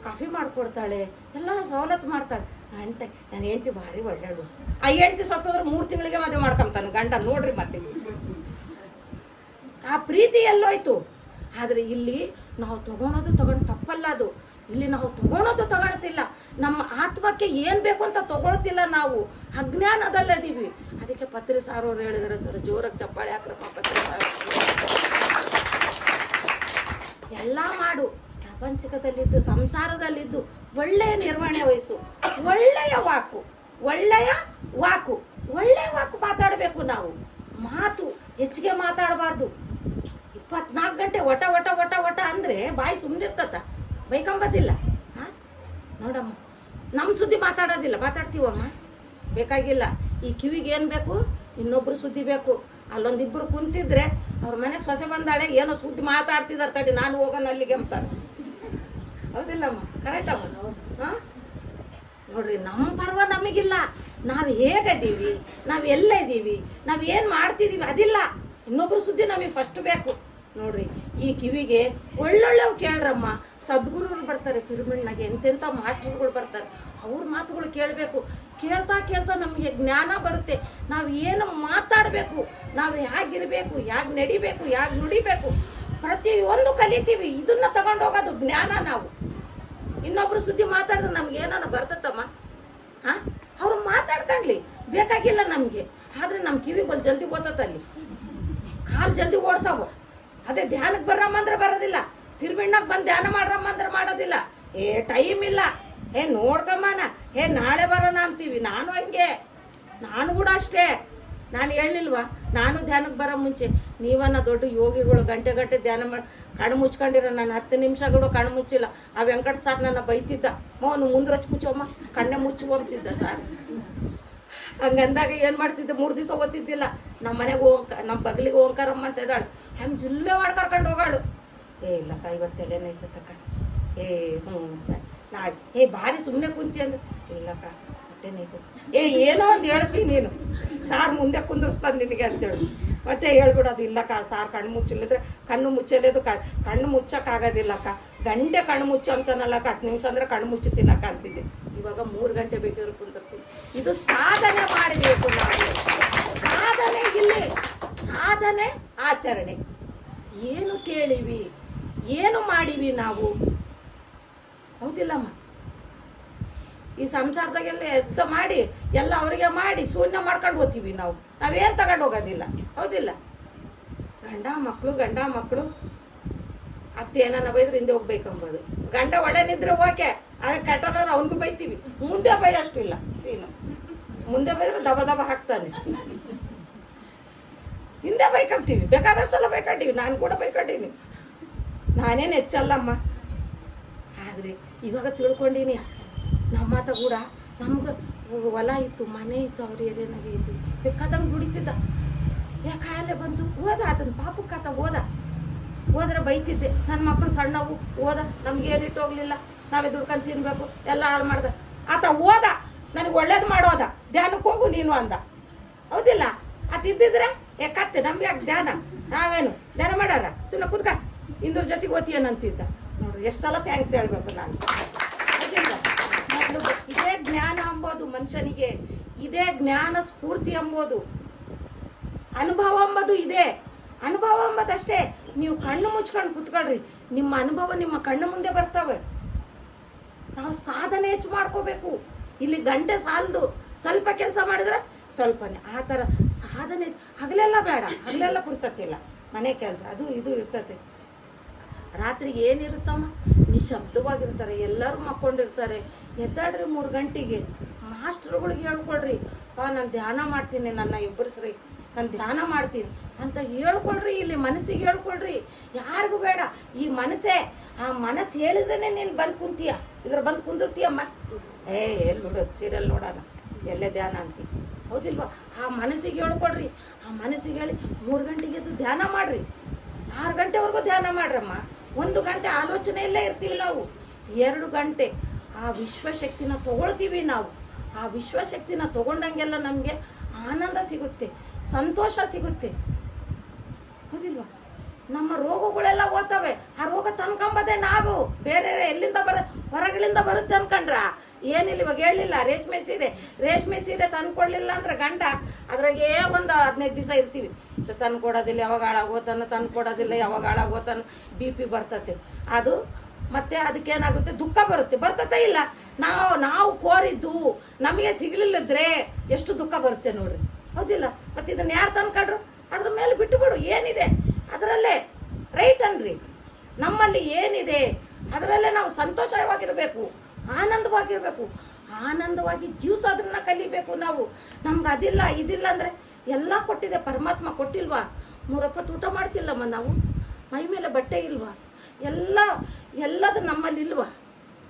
ಕಾಫಿ ಮಾಡಿಕೊಡ್ತಾಳೆ, ಎಲ್ಲ ಸವಲತ್ತು ಮಾಡ್ತಾಳೆ. ನನ್ನ ಹೆಂಡ್ತಿ ಭಾರಿ ಒಳ್ಳೆಯಳು. ಆ ಹೆಂಡ್ತಿ ಸತ್ತೋದ್ರೆ 3 ತಿಂಗಳಿಗೆ ಮದುವೆ ಮಾಡ್ಕೊಂತಾನೆ ಗಂಡ, ನೋಡ್ರಿ. ಮತ್ತೆ ಆ ಪ್ರೀತಿ ಎಲ್ಲೋಯ್ತು? ಆದರೆ ಇಲ್ಲಿ ನಾವು ತಗೊಳೋದು ತಪ್ಪಲ್ಲ. ಅದು ಇಲ್ಲಿ ನಾವು ತಗೊಳ್ತಿಲ್ಲ. ನಮ್ಮ ಆತ್ಮಕ್ಕೆ ಏನು ಬೇಕು ಅಂತ ತಗೊಳ್ತಿಲ್ಲ. ನಾವು ಅಜ್ಞಾನದಲ್ಲದೀವಿ. ಅದಕ್ಕೆ ಪತ್ರಿ ಸಾರೋರು ಹೇಳಿದ್ರೆ, ಸರ್ ಜೋರಾಗಿ ಚಪ್ಪಾಳೆ ಹಾಕ್ರಪ್ಪ ಪತ್ರಿ ಸಾರು. ಎಲ್ಲ ಮಾಡು, ಪ್ರಪಂಚಕದಲ್ಲಿದ್ದು ಸಂಸಾರದಲ್ಲಿದ್ದು ಒಳ್ಳೆಯ ನಿರ್ವಹಣೆ ವಹಿಸು. ಒಳ್ಳೆಯ ವಾಕು, ಒಳ್ಳೆಯ ವಾಕು ಮಾತಾಡಬೇಕು. ನಾವು ಮಾತು ಹೆಚ್ಚಿಗೆ ಮಾತಾಡಬಾರ್ದು. 24 ಗಂಟೆ ಒಟ ಒಟ ಒಟ ಒಟ ಅಂದರೆ ಬಾಯಿ ಸುಮ್ಮನಿರ್ತತ, ಬೈಕೊಂಬದಿಲ್ಲ. ಹಾಂ ನೋಡಮ್ಮ, ನಮ್ಮ ಸುದ್ದಿ ಮಾತಾಡ್ತೀವಮ್ಮ, ಬೇಕಾಗಿಲ್ಲ. ಈ ಕಿವಿಗೆ ಏನು ಬೇಕು? ಇನ್ನೊಬ್ರು ಸುದ್ದಿ ಬೇಕು. ಅಲ್ಲೊಂದಿಬ್ಬರು ಕುಂತಿದ್ರೆ ಅವ್ರ ಮನೆಗೆ ಸೊಸೆ ಬಂದಾಳೆ, ಏನೋ ಸುದ್ದಿ ಮಾತಾಡ್ತಿದ್ದಾರೆ, ತಡಿ ನಾನು ಹೋಗೋಣ ಅಲ್ಲಿಗೆ ಅಂತಾರೆ, ಹೌದಿಲ್ಲಮ್ಮ? ಕರೆಕ್ಟಮ್ಮ? ಹಾಂ ನೋಡ್ರಿ, ನಮ್ಮ ಪರ್ವ ನಮಗಿಲ್ಲ. ನಾವು ಹೇಗಿದ್ದೀವಿ, ನಾವು ಎಲ್ಲ ಇದ್ದೀವಿ, ನಾವು ಏನು ಮಾಡ್ತಿದ್ದೀವಿ ಅದಿಲ್ಲ. ಇನ್ನೊಬ್ರು ಸುದ್ದಿ ನಮಗೆ ಫಸ್ಟ್ ಬೇಕು. ನೋಡ್ರಿ, ಈ ಕಿವಿಗೆ ಒಳ್ಳೊಳ್ಳೆವು ಕೇಳ್ರಮ್ಮ. ಸದ್ಗುರುಗಳು ಬರ್ತಾರೆ ಪಿರಮಿಡ್ನಾಗೆ, ಎಂತೆಂಥ ಮಾಸ್ಟರ್ಗಳು ಬರ್ತಾರೆ, ಅವ್ರ ಮಾತುಗಳು ಕೇಳಬೇಕು. ಕೇಳ್ತಾ ನಮಗೆ ಜ್ಞಾನ ಬರುತ್ತೆ. ನಾವು ಏನು ಮಾತಾಡಬೇಕು, ನಾವು ಹೇಗಿರಬೇಕು, ಹೇಗೆ ನಡಿಬೇಕು, ಹೇಗೆ ನುಡಿಬೇಕು, ಪ್ರತಿಯೊಂದು ಕಲಿತೀವಿ. ಇದನ್ನು ತಗೊಂಡೋಗೋದು ಜ್ಞಾನ. ನಾವು ಇನ್ನೊಬ್ರು ಸುದ್ದಿ ಮಾತಾಡಿದ್ರೆ ನಮ್ಗೆ ಏನಾನ ಬರ್ತತ್ತಮ್ಮ? ಹಾಂ, ಅವ್ರು ಮಾತಾಡ್ಕೊಂಡ್ಲಿ, ಬೇಕಾಗಿಲ್ಲ ನಮಗೆ. ಆದರೆ ನಮ್ಮ ಕಿವಿ ಬಲ್ ಜಲ್ದಿ ಓದತ್ತಲ್ಲಿ, ಕಾಲು ಜಲ್ದಿ ಓಡ್ತಾವ. ಅದೇ ಧ್ಯಾನಕ್ಕೆ ಬರ್ರಮ್ಮ ಅಂದ್ರೆ ಬರೋದಿಲ್ಲ, ಪಿರಮಿಡ್ನಾಗ ಬಂದು ಧ್ಯಾನ ಮಾಡ್ರಮ್ಮ ಅಂದ್ರೆ ಮಾಡೋದಿಲ್ಲ. ಟೈಮ್ ಇಲ್ಲ, ನೋಡ್ಕಮ್ಮನ, ನಾಳೆ ಬರೋಣ ಅಂತೀವಿ. ನಾನು ಹಂಗೆ, ನಾನು ಕೂಡ ಅಷ್ಟೇ. ನಾನು ಹೇಳಿಲ್ವಾ, ನಾನು ಧ್ಯಾನಕ್ಕೆ ಬರೋ ಮುಂಚೆ ನೀವನ್ನ ದೊಡ್ಡ ಯೋಗಿಗಳು ಗಂಟೆ ಧ್ಯಾನ ಮಾಡಿ ಕಣ್ಣು ಮುಚ್ಕೊಂಡಿರೋ, ನಾನು 10 ನಿಮಿಷಗಳು ಕಣ್ಣು ಮುಚ್ಚಿಲ್ಲ. ಆ ವೆಂಕಟ ಸಾರ್ ನನ್ನ ಬೈತಿದ್ದ, ಮೋನು ಮುಂದ್ರಚ್ಚು ಮುಚ್ಚೋಮ್ಮ, ಕಣ್ಣೆ ಮುಚ್ಚು ಹೋಗ್ತಿದ್ದ ಸಾರ್. ಹಂಗಂದಾಗ ಏನು ಮಾಡ್ತಿದ್ದೆ, 3 ದಿವಸ ಓದ್ತಿದ್ದಿಲ್ಲ. ನಮ್ಮ ಮನೆಗೆ ನಮ್ಮ ಬಗ್ಲಿಗೆ ಓಂಕಾರಮ್ಮ ಅಂತ ಇದ್ದಾಳು, ಹೆಂಗೆ ಜುಲ್ಲೆ ಮಾಡಿ ಕರ್ಕೊಂಡು ಹೋಗಾಳು. ಇಲ್ಲಕ್ಕ ಇವತ್ತೆಲ್ಲೇನೋ ಐತಕ್ಕ, ಹ್ಞೂ ನಾ ಭಾರಿ ಸುಮ್ಮನೆ ಕುಂತಿ ಅಂದ್ರೆ, ಇಲ್ಲಕ್ಕ ಹೊಟ್ಟೆನೈತೈತಿ, ಏನೋ ಒಂದು ಹೇಳ್ತೀನಿ ನೀನು, ಸಾರ್ ಮುಂದೆ ಕುಂದಿರ್ಸ್ತಾನೆ ನಿನಗೆ ಅಂತೇಳಿ. ಮತ್ತೆ ಹೇಳ್ಬಿಡೋದು, ಇಲ್ಲಕ್ಕ ಸಾರ್ ಕಣ್ಣು ಮುಚ್ಚಿಲ್ಲದ್ರೆ ಕಣ್ಣು ಮುಚ್ಚಲೇದು, ಕಣ್ಣು ಮುಚ್ಚಕ್ಕಾಗೋದಿಲ್ಲಕ್ಕ, ಗಂಟೆ ಕಣ್ಣು ಮುಚ್ಚು ಅಂತಾನಲ್ಲಕ್ಕ, 10 ನಿಮಿಷ ಅಂದರೆ ಕಣ್ಣು ಮುಚ್ಚುತ್ತೀನಕ್ಕ ಅಂತಿದ್ದೆ. ಇವಾಗ 3 ಗಂಟೆ ಬೇಕಿದ್ರೆ ಕುಂತಿರ್ತೀನಿ. ಇದು ಸಾಧನೆ ಮಾಡಬೇಕು ನಾವು. ಸಾಧನೆ ಆಚರಣೆ. ಏನು ಕೇಳಿವಿ, ಏನು ಮಾಡಿವಿ ನಾವು, ಹೌದಿಲ್ಲಮ್ಮ? ಈ ಸಂಸಾರದಾಗೆಲ್ಲ ಎತ್ತ ಮಾಡಿ ಎಲ್ಲ ಅವರಿಗೆ ಮಾಡಿ ಶೂನ್ಯ ಮಾಡ್ಕೊಂಡು ಹೋಗ್ತೀವಿ ನಾವು. ನಾವೇನು ತಗೊಂಡು ಹೋಗೋದಿಲ್ಲ, ಹೌದಿಲ್ಲ? ಗಂಡ ಮಕ್ಕಳು ಅತ್ತೆ ಏನನ್ನ ಬೈದ್ರೆ ಹಿಂದೆ ಹೋಗ್ಬೇಕಂಬೋದು. ಗಂಡ ಒಳ್ಳೆನಿದ್ರೆ ಓಕೆ, ಆಗ ಕೆಟ್ಟದಾದ್ರೆ ಅವನಿಗೂ ಬೈತೀವಿ. ಮುಂದೆ ಬೈ ಅಷ್ಟಿಲ್ಲ ಸೀನು. ಮುಂದೆ ಬೈದ್ರೆ ದಬ ದಬ ಹಾಕ್ತಾನೆ, ಹಿಂದೆ ಬೈಕೊಂತೀವಿ. ಬೇಕಾದಷ್ಟು ಸಲ ಬೈಕೊಂಡಿವಿ, ನಾನು ಕೂಡ ಬೈಕೊಂಡಿನಿ. ನಾನೇನು ಹೆಚ್ಚಲ್ಲಮ್ಮ. ಆದರೆ ಇವಾಗ ತಿಳ್ಕೊಂಡಿನಿ, ನಮ್ಮ ಮಾತ ಕೂಡ ನಮ್ಗೆ ಹೊಲ ಇತ್ತು, ಮನೆ ಇತ್ತು, ಅವ್ರ ಏರಿಯಾನಾಗೆ ಇತ್ತು, ಬೇಕಾದಂಗೆ ದುಡಿತಿದ್ದ. ಯಾಕೆ ಕಾಯಿಲೆ ಬಂತು, ಓದ ಅದನ್ನು ಪಾಪಕ್ಕಾತ ಹೋದ್ರೆ ಬೈತಿದ್ದೆ. ನನ್ನ ಮಕ್ಕಳು ಸಣ್ಣವು, ಓದ, ನಮ್ಗೇನಿಟ್ಟು ಹೋಗ್ಲಿಲ್ಲ, ನಾವೇ ದುಡ್ಕೊಂಡು ತಿನ್ಬೇಕು, ಎಲ್ಲ ಹಾಳು ಮಾಡ್ದೆ. ಆತ ಓದ, ನನಗೆ ಒಳ್ಳೇದು ಮಾಡೋದ, ಧ್ಯಾನಕ್ಕೆ ಹೋಗು ನೀನು ಅಂದ, ಹೌದಿಲ್ಲ? ಅತಿದ್ದಿದ್ರೆ ಕತ್ತೆ ನಮ್ಗೆ ಯಾಕೆ ಧ್ಯಾನ, ನಾವೇನು ಧ್ಯಾನ ಮಾಡಾರ, ಸುಮ್ಮನೆ ಕುದ್ಕ ಇಂದ್ರ ಜೊತೆಗೆ ಓದ್ತೀಯನಂತಿದ್ದ. ನೋಡ್ರಿ ಎಷ್ಟು ಸಲ ಥ್ಯಾಂಕ್ಸ್ ಹೇಳ್ಬೇಕು ನಾನು. ಇದೇ ಜ್ಞಾನ ಅಂಬೋದು ಮನುಷ್ಯನಿಗೆ, ಇದೇ ಜ್ಞಾನ ಸ್ಫೂರ್ತಿ ಎಂಬುದು, ಅನುಭವ ಎಂಬುದು ಇದೆ. ಅನುಭವ ಎಂಬುದಷ್ಟೇ. ನೀವು ಕಣ್ಣು ಮುಚ್ಕೊಂಡು ಕುತ್ಕೊಳ್ರಿ, ನಿಮ್ಮ ಅನುಭವ ನಿಮ್ಮ ಕಣ್ಣು ಮುಂದೆ ಬರ್ತವೆ. ನಾವು ಸಾಧನೆ ಹೆಚ್ಚು ಮಾಡ್ಕೋಬೇಕು. ಇಲ್ಲಿ ಗಂಟೆ ಸಾಲದು, ಸ್ವಲ್ಪ ಕೆಲಸ ಮಾಡಿದ್ರೆ ಸ್ವಲ್ಪನೇ, ಆ ಥರ ಸಾಧನೆ. ಹಗಲೆಲ್ಲ ಬೇಡ, ಹಗಲೆಲ್ಲ ಪುರ್ಸತ್ತಿಲ್ಲ, ಮನೆ ಕೆಲಸ ಅದು ಇದು ಇರ್ತದೆ. ರಾತ್ರಿಗೆ ಏನಿರುತ್ತಮ್ಮ, ನಿಶಬ್ದವಾಗಿರ್ತಾರೆ, ಎಲ್ಲರೂ ಮಕ್ಕೊಂಡಿರ್ತಾರೆ. ಎದ್ದಾಡ್ರಿ 3 ಗಂಟೆಗೆ, ಮಾಸ್ಟ್ರುಗಳಿಗೆ ಹೇಳ್ಕೊಳ್ರಿ, ನಾನು ಧ್ಯಾನ ಮಾಡ್ತೀನಿ, ನನ್ನ ಎಬ್ಬರಿಸ್ರಿ, ನಾನು ಧ್ಯಾನ ಮಾಡ್ತೀನಿ ಅಂತ ಹೇಳ್ಕೊಳ್ರಿ. ಇಲ್ಲಿ ಮನಸ್ಸಿಗೆ ಹೇಳ್ಕೊಳ್ರಿ, ಯಾರಿಗೂ ಬೇಡ. ಈ ಮನಸ್ಸೇ, ಆ ಮನಸ್ಸು ಹೇಳಿದ್ರೇ ನೀನು ಬಂದು ಕುಂತೀಯ, ಇದ್ರ ಬಂದು ಕುಂದಿರ್ತೀಯಮ್ಮ. ಎಲ್ಲಿ ನೋಡೋದು ಸೀರಿಯಲ್ ನೋಡೋಣ, ಎಲ್ಲೇ ಧ್ಯಾನ ಅಂತೀವಿ, ಹೌದಿಲ್ವ? ಆ ಮನಸ್ಸಿಗೆ ಹೇಳ್ಕೊಡ್ರಿ. ಆ ಮನಸ್ಸಿಗೆ ಹೇಳಿ 3 ಗಂಟೆಗೆ ಎದ್ದು ಧ್ಯಾನ ಮಾಡಿರಿ, 6 ಗಂಟೆವರೆಗೂ ಧ್ಯಾನ ಮಾಡ್ರಮ್ಮ. 1 ಗಂಟೆ ಆಲೋಚನೆಯಲ್ಲೇ ಇರ್ತೀವಿ ನಾವು. 2 ಗಂಟೆ ಆ ವಿಶ್ವಶಕ್ತಿನ ತಗೊಳ್ತೀವಿ ನಾವು. ಆ ವಿಶ್ವಶಕ್ತಿನ ತಗೊಂಡಂಗೆಲ್ಲ ನಮಗೆ ಆನಂದ ಸಿಗುತ್ತೆ, ಸಂತೋಷ ಸಿಗುತ್ತೆ, ಹೌದಿಲ್ವಾ? ನಮ್ಮ ರೋಗಗಳೆಲ್ಲ ಹೋಗ್ತವೆ. ಆ ರೋಗ ತಂದ್ಕೊಂಬದೆ ನಾವು, ಬೇರೆ ಎಲ್ಲಿಂದ ಹೊರಗಳಿಂದ ಬರುತ್ತೆ ಅನ್ಕೊಂಡ್ರ? ಏನಿಲ್ಲ. ಇವಾಗ ಹೇಳಿಲ್ಲ, ರೇಷ್ಮೆ ಸೀರೆ ತಂದ್ಕೊಡ್ಲಿಲ್ಲ ಅಂದ್ರೆ ಗಂಡ ಅದ್ರಾಗೇ ಒಂದು 15 ದಿವಸ ಇರ್ತೀವಿ. ತಂದು ಕೊಡೋದಿಲ್ಲ, ಯಾವಾಗ ಹಾಳಾಗೋತಾನ, ತಂದು ಕೊಡೋದಿಲ್ಲ, ಯಾವಾಗ ಹಾಳಾಗೋತಾನ, BP ಬರ್ತತೆ. ಅದು ಮತ್ತೆ ಅದಕ್ಕೇನಾಗುತ್ತೆ, ದುಃಖ ಬರ್ತತೆ ಇಲ್ಲ. ನಾವು ಕೋರಿದ್ದು ನಮಗೆ ಸಿಗಲಿಲ್ಲದ್ರೆ ಎಷ್ಟು ದುಃಖ ಬರುತ್ತೆ ನೋಡ್ರಿ, ಹೌದಿಲ್ಲ? ಮತ್ತು ಇದನ್ನು ಯಾರು ತಂದ್ಕೊಂಡ್ರು, ಅದ್ರ ಮೇಲೆ ಬಿಟ್ಟುಬಿಡು. ಏನಿದೆ ಅದರಲ್ಲೇ ರೈಟ್ ಅನ್ರಿ. ನಮ್ಮಲ್ಲಿ ಏನಿದೆ ಅದರಲ್ಲೇ ನಾವು ಸಂತೋಷವಾಗಿರಬೇಕು, ಆನಂದವಾಗಿರಬೇಕು, ಆನಂದವಾಗಿ ಜೀವಿಸೋದನ್ನ ಕಲಿಬೇಕು ನಾವು. ನಮ್ಗೆ ಅದಿಲ್ಲ ಇದಿಲ್ಲ ಅಂದರೆ ಎಲ್ಲ ಕೊಟ್ಟಿದೆ ಪರಮಾತ್ಮ, ಕೊಟ್ಟಿಲ್ವಾ? 3 ಹೊತ್ತು ಊಟ ಮಾಡ್ತಿಲ್ಲಮ್ಮ ನಾವು, ಮೈ ಮೇಲೆ ಬಟ್ಟೆ ಇಲ್ವಾ? ಎಲ್ಲದು ನಮ್ಮಲ್ಲಿ ಇಲ್ವಾ?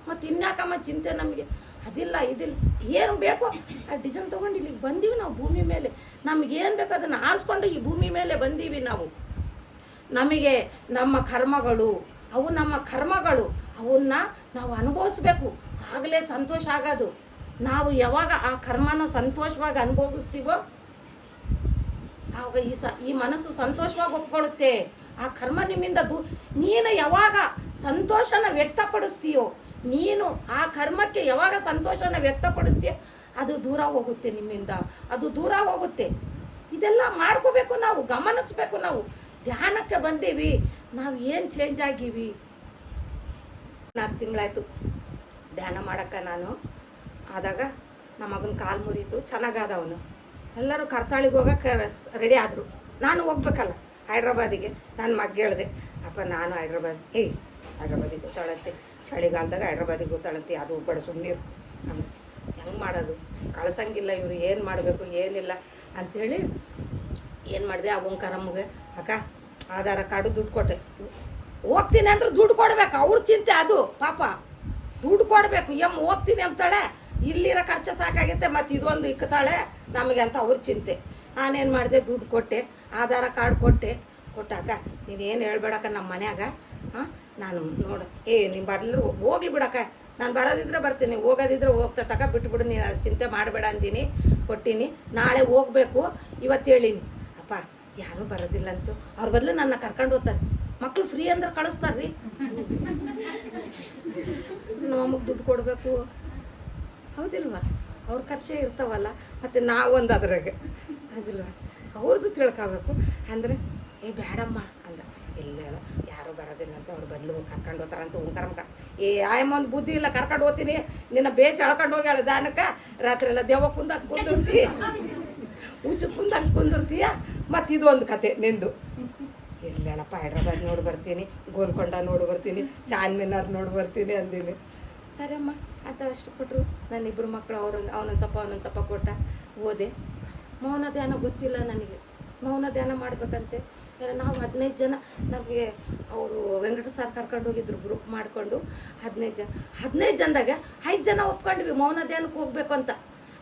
ಮತ್ತು ಇನ್ಯಾಕಮ್ಮ ಚಿಂತೆ ನಮಗೆ? ಅದಿಲ್ಲ ಇದಿಲ್ಲ, ಏನು ಬೇಕೋ ಆ ಡಿಸೈನ್ ತೊಗೊಂಡು ಇಲ್ಲಿಗೆ ಬಂದೀವಿ ನಾವು ಭೂಮಿ ಮೇಲೆ. ನಮಗೇನು ಬೇಕೋ ಅದನ್ನು ಆರಿಸ್ಕೊಂಡು ಈ ಭೂಮಿ ಮೇಲೆ ಬಂದೀವಿ ನಾವು. ನಮಗೆ ನಮ್ಮ ಕರ್ಮಗಳು ಅವನ್ನ ನಾವು ಅನುಭವಿಸ್ಬೇಕು, ಆಗಲೇ ಸಂತೋಷ ಆಗೋದು. ನಾವು ಯಾವಾಗ ಆ ಕರ್ಮನ ಸಂತೋಷವಾಗಿ ಅನುಭವಿಸ್ತೀವೋ ಆವಾಗ ಈ ಮನಸ್ಸು ಸಂತೋಷವಾಗಿ ಒಪ್ಕೊಳ್ಳುತ್ತೆ. ಆ ಕರ್ಮ ನಿಮ್ಮಿಂದ ನೀನು ಯಾವಾಗ ಸಂತೋಷನ ವ್ಯಕ್ತಪಡಿಸ್ತೀಯೋ, ನೀನು ಆ ಕರ್ಮಕ್ಕೆ ಯಾವಾಗ ಸಂತೋಷನ ವ್ಯಕ್ತಪಡಿಸ್ತೀಯೋ ಅದು ದೂರ ಹೋಗುತ್ತೆ, ನಿಮ್ಮಿಂದ ಅದು ದೂರ ಹೋಗುತ್ತೆ. ಇದೆಲ್ಲ ಮಾಡ್ಕೋಬೇಕು ನಾವು, ಗಮನಿಸ್ಬೇಕು. ನಾವು ಧ್ಯಾನಕ್ಕೆ ಬಂದೀವಿ, ನಾವು ಏನು ಚೇಂಜ್ ಆಗೀವಿ. 4 ತಿಂಗಳಾಯಿತು ಧ್ಯಾನ ಮಾಡೋಕ್ಕೆ ನಾನು ಆದಾಗ. ನಮ್ಮ ಮಗನ ಕಾಲು ಮುರಿತು, ಚೆನ್ನಾಗಾದವನು. ಎಲ್ಲರೂ ಕರ್ತಾಳಿಗೆ ಹೋಗೋಕ್ಕೆ ರೆಡಿ ಆದರು. ನಾನು ಹೋಗ್ಬೇಕಲ್ಲ ಹೈದ್ರಾಬಾದಿಗೆ. ನನ್ನ ಮಗ ಹೇಳಿದೆ, ಅಪ್ಪ ನಾನು ಹೈದ್ರಾಬಾದಿಗೆ ಗೊತ್ತಾಳಂತೆ, ಚಳಿಗಾಲದಾಗ ಹೈದ್ರಾಬಾದಿಗೆ ಗೊತ್ತಾಳಂತೆ, ಅದು ಹೋಗ್ಬೇಡ ಸುಮ್ಮನೀರು ಅಂದು. ಹೆಂಗೆ ಮಾಡೋದು, ಕಳ್ಸಂಗಿಲ್ಲ ಇವರು, ಏನು ಮಾಡಬೇಕು ಏನಿಲ್ಲ ಅಂಥೇಳಿ ಏನು ಮಾಡಿದೆ. ಆ ಓಂಕಾರಮ್ಮಗೆ, ಅಕ್ಕ ಆಧಾರ ಕಾರ್ಡು ದುಡ್ಡು ಕೊಟ್ಟೆ. ಹೋಗ್ತೀನಿ ಅಂದ್ರೆ ದುಡ್ಡು ಕೊಡ್ಬೇಕು, ಅವ್ರ ಚಿಂತೆ ಅದು. ಪಾಪ ದುಡ್ಡು ಕೊಡಬೇಕು. ಹೋಗ್ತೀನಿ ಅಂತಾಳೆ, ಇಲ್ಲಿರೋ ಖರ್ಚು ಸಾಕಾಗುತ್ತೆ, ಮತ್ತು ಇದೊಂದು ಇಕ್ಕತಾಳೆ ನಮಗೆ ಅಂತ ಅವ್ರ ಚಿಂತೆ. ನಾನೇನು ಮಾಡಿದೆ, ದುಡ್ಡು ಕೊಟ್ಟೆ, ಆಧಾರ ಕಾರ್ಡ್ ಕೊಟ್ಟಾಗ ನೀನೇನು ಹೇಳ್ಬೇಡಕ್ಕ ನಮ್ಮ ಮನ್ಯಾಗ. ನಾನು ನೋಡು, ನೀನು ಬರ್ಲಿದ್ರು ಹೋಗ್ಲಿ ಬಿಡಕ್ಕ, ನಾನು ಬರೋದಿದ್ರೆ ಬರ್ತೀನಿ, ಹೋಗೋದಿದ್ರೆ ಹೋಗ್ತಾ ಬಿಟ್ಬಿಡು, ನೀನು ಚಿಂತೆ ಮಾಡಬೇಡ ಅಂದೀನಿ, ಕೊಟ್ಟೀನಿ. ನಾಳೆ ಹೋಗ್ಬೇಕು, ಇವತ್ತು ಹೇಳೀನಿ. ಅಪ್ಪ ಯಾರೂ ಬರೋದಿಲ್ಲ ಅಂತೂ, ಅವ್ರ ಬದಲು ನನ್ನ ಕರ್ಕೊಂಡು ಹೋಗ್ತಾರೆ. ಮಕ್ಕಳು ಫ್ರೀ ಅಂದ್ರೆ ಕಳಿಸ್ತಾರೆ ರೀ. ನಮಗೆ ದುಡ್ಡು ಕೊಡಬೇಕು, ಹೌದಿಲ್ವ? ಅವ್ರ ಖರ್ಚೇ ಇರ್ತಾವಲ್ಲ, ಮತ್ತು ನಾವೊಂದು ಅದ್ರಾಗೆ, ಹೌದಿಲ್ವ? ಅವ್ರದ್ದು ತಿಳ್ಕೊಬೇಕು ಅಂದರೆ ಏ ಬೇಡಮ್ಮ ಅಂದ. ಇಲ್ಲ ಹೇಳೋ ಯಾರೂ ಬರೋದಿಲ್ಲ ಅಂತ ಅವ್ರು ಬದಲು ಕರ್ಕೊಂಡು ಹೋಗ್ತಾರಂತ ಉಂಕರಮ್ಕ ಏ ಆಯಮ್ಮಂದು ಬುದ್ಧಿ ಇಲ್ಲ, ಕರ್ಕೊಂಡು ಹೋಗ್ತೀನಿ ನಿನ್ನ ಬೇಸ್ ಎಳ್ಕೊಂಡು ಹೋಗಿ ಹೇಳ ದಾನಕ್ಕೆ ರಾತ್ರಿ ಎಲ್ಲ ದೆವ್ವ ಕುಂದಾಗ ಕುಂದಿರ್ತೀಯ, ಹುಚ್ಚು ಕುಂದಾಗ ಕುಂದಿರ್ತೀಯ. ಮತ್ತು ಇದು ಒಂದು ಕತೆ ನಿಂದು. ಇಲ್ಲ ಹೇಳಪ್ಪ ಹೈದ್ರಾಬಾದ್ ನೋಡಿ ಬರ್ತೀನಿ, ಗೋಲ್ಕೊಂಡ ನೋಡಿ ಬರ್ತೀನಿ, ಚಾರ್ಮಿನಾರ್ ನೋಡಿ ಬರ್ತೀನಿ ಅಂದೀನಿ. ಸರಿ ಅಮ್ಮ ಅಂತ ಅಷ್ಟು ಕೊಟ್ಟರು. ನನ್ನಿಬ್ಬರು ಮಕ್ಕಳು ಅವನೊಂದು ಸ್ವಲ್ಪ ಕೊಟ್ಟ ಓದೆ. ಮೌನ ಧ್ಯಾನ ಗೊತ್ತಿಲ್ಲ ನನಗೆ, ಮೌನ ಧ್ಯಾನ ಮಾಡ್ಬೇಕಂತೆ. ನಾವು 15 ಜನ ನಮಗೆ ಅವರು ವೆಂಕಟ ಸರ್ ಕರ್ಕೊಂಡು ಹೋಗಿದ್ರು ಗ್ರೂಪ್ ಮಾಡಿಕೊಂಡು 15 ಜನದಾಗ 5 ಜನ ಒಪ್ಕೊಂಡ್ವಿ ಮೌನ ಧ್ಯಾನಕ್ಕೆ ಹೋಗ್ಬೇಕು ಅಂತ.